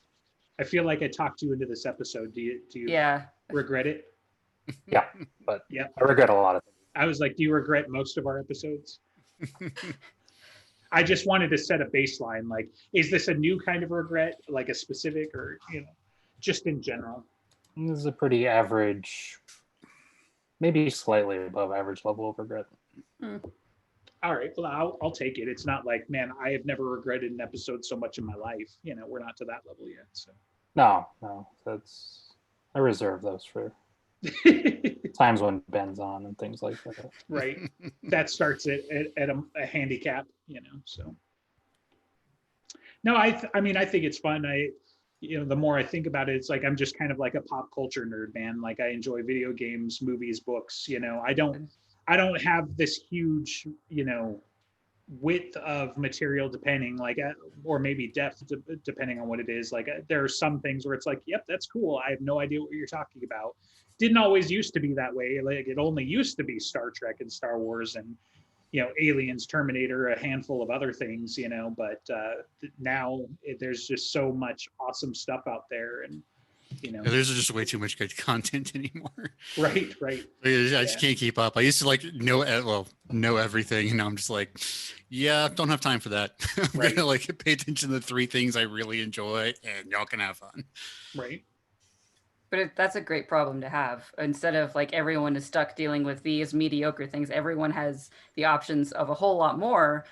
I feel like I talked you into this episode. Do you yeah. regret it? Yeah, but Yeah. I regret a lot of things. I was like, do you regret most of our episodes? I just wanted to set a baseline. Like, is this a new kind of regret, like a specific, or you know, just in general? This is a pretty average, maybe slightly above average level of regret. All right, well, I'll take it. It's not like, man, I have never regretted an episode so much in my life. You know, we're not to that level yet. So. No, I reserve those for times when Ben's on and things like that. Right. That starts at a handicap, you know, so. No, I mean, I think it's fun. You know, the more I think about it, it's like I'm just kind of like a pop culture nerd, man. Like I enjoy video games, movies, books, you know. I don't have this huge, you know, width of material depending like or maybe depth depending on what it is. Like there are some things where it's like, yep, that's cool. I have no idea what you're talking about. Didn't always used to be that way. Like it only used to be Star Trek and Star Wars and, you know, Aliens, Terminator, a handful of other things, you know, but now there's just so much awesome stuff out there. And, you know, There's just way too much good content anymore. right. I just can't keep up. I used to like know everything, and now I'm just like, yeah, don't have time for that. I'm Right. gonna like pay attention to the 3 things I really enjoy, and y'all can have fun. Right. But that's a great problem to have. Instead of like everyone is stuck dealing with these mediocre things, everyone has the options of a lot more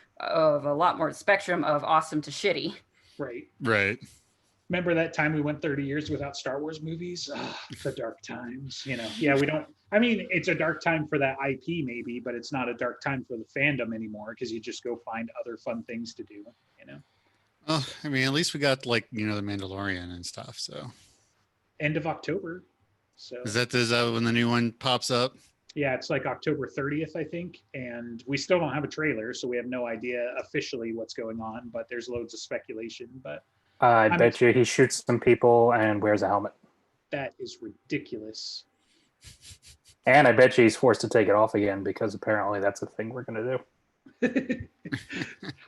spectrum of awesome to shitty. Right. Right. Remember that time we went 30 years without Star Wars movies? The dark times, Yeah, we don't. I mean, it's a dark time for that IP maybe, but it's not a dark time for the fandom anymore because you just go find other fun things to do. Oh, I mean, at least we got like the Mandalorian and stuff. So End of October. So is that when the new one pops up? yeah, it's like October 30th, I think, and we still don't have a trailer, so we have no idea officially what's going on. But there's loads of speculation. But I bet you he shoots some people and wears a helmet. that is ridiculous. And I bet you he's forced to take it off again because apparently that's a thing we're going to do.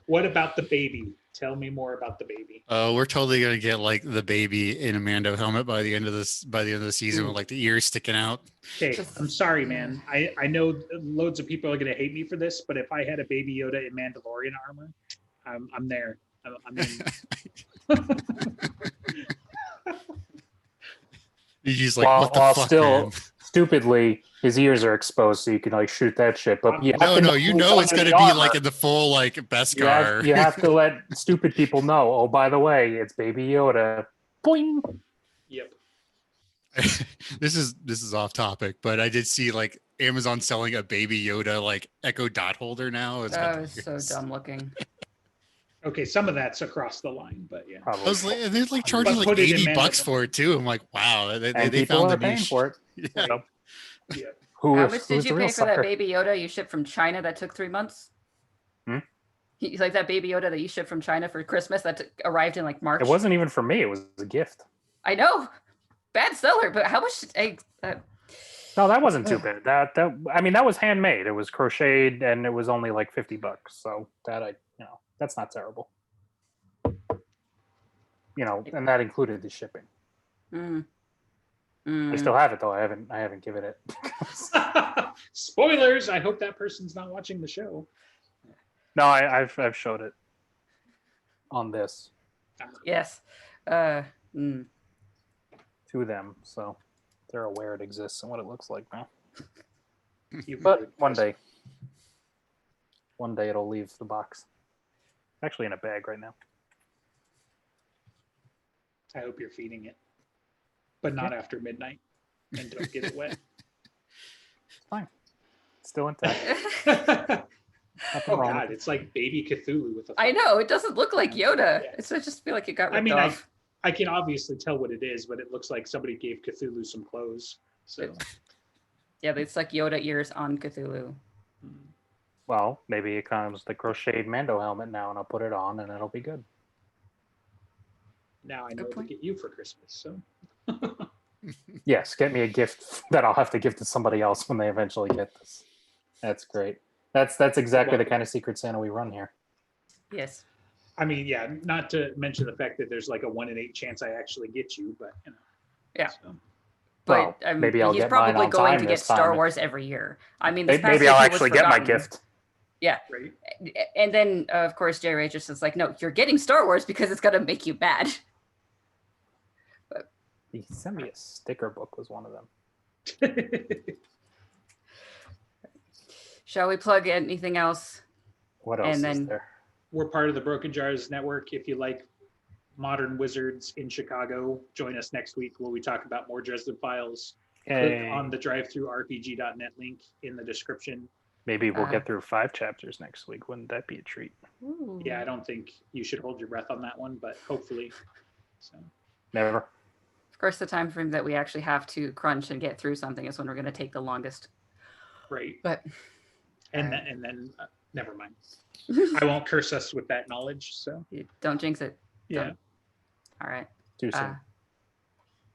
What about the baby? Tell me more about the baby. Oh, we're totally gonna get like the baby in a Mando helmet by the end of the season with like the ears sticking out. Okay, I'm sorry, man. I know loads of people are gonna hate me for this, but if I had a baby Yoda in Mandalorian armor, I'm there. I'm in. He's just like, what the fuck, still man? stupidly his ears are exposed, so you can like shoot that shit. But No, it's gonna be like in the full like Beskar. You have to let stupid people know. Oh, by the way, it's Baby Yoda. Boing. Yep. This is off topic, but I did see like Amazon selling a Baby Yoda like Echo Dot holder now. It's That was so dumb looking. Okay, some of that's across the line, but yeah. Probably. I was like, they're like charging But like put it in $80 Mandalorian. for it too. I'm like, wow, they And people found are the paying niche. for it. Yeah. So, Yeah. How much did you pay for that Baby Yoda you shipped from China that took 3 months? Like that Baby Yoda that you shipped from China for Christmas that arrived in like March? It wasn't even for me. It was a gift. I know. Bad seller, but how much? No, that wasn't too bad. I mean, that was handmade. It was crocheted, and it was only like $50. So that's not terrible. And that included the shipping. I still have it though. I haven't given it. Spoilers. I hope that person's not watching the show. No, I've showed it on this Yes. to them, so they're aware it exists and what it looks like now. But one day it'll leave the box. Actually, in a bag right now. I hope you're feeding it, but not after midnight, and don't get it wet. It's fine. It's still intact. Oh God, it's like baby Cthulhu with a. I know it doesn't look like Yoda. Yeah. It's I just feel like it got ripped I mean, off. I can obviously tell what it is, but it looks like somebody gave Cthulhu some clothes. So Yeah, it's like Yoda ears on Cthulhu. Well, maybe it comes the crocheted Mando helmet now, and I'll put it on, and it'll be good. now I know Good what to point. get you for Christmas. So Yes, get me a gift that I'll have to give to somebody else when they eventually get this. That's great. That's exactly the kind of Secret Santa we run here. Yes. I mean, yeah, not to mention the fact that there's like a 1 in 8 chance I actually get you, but Yeah. So. But Well, maybe I'll he's get mine probably on going time to get this time. Star Wars every year. I mean, this past Maybe year I'll he was actually get my forgotten. gift. Yeah. Right. And then, of course, Jerry Ray just is like, no, you're getting Star Wars because it's going to make you mad. He sent me a sticker book was one of them. Shall we plug anything else? What else And is then- there? We're part of the Broken Jars Network. If you like modern wizards in Chicago, join us next week where we talk about more Dresden Files. Click Hey, on the drive-through-rpg.net link in the description. maybe we'll get through 5 chapters next week. Wouldn't that be a treat? Ooh. Yeah, I don't think you should hold your breath on that one, but hopefully. So Never. Of course, the time frame that we actually have to crunch and get through something is when we're going to take the longest. right. But And then never mind. I won't curse us with that knowledge. So don't jinx it. yeah. All right. Too soon.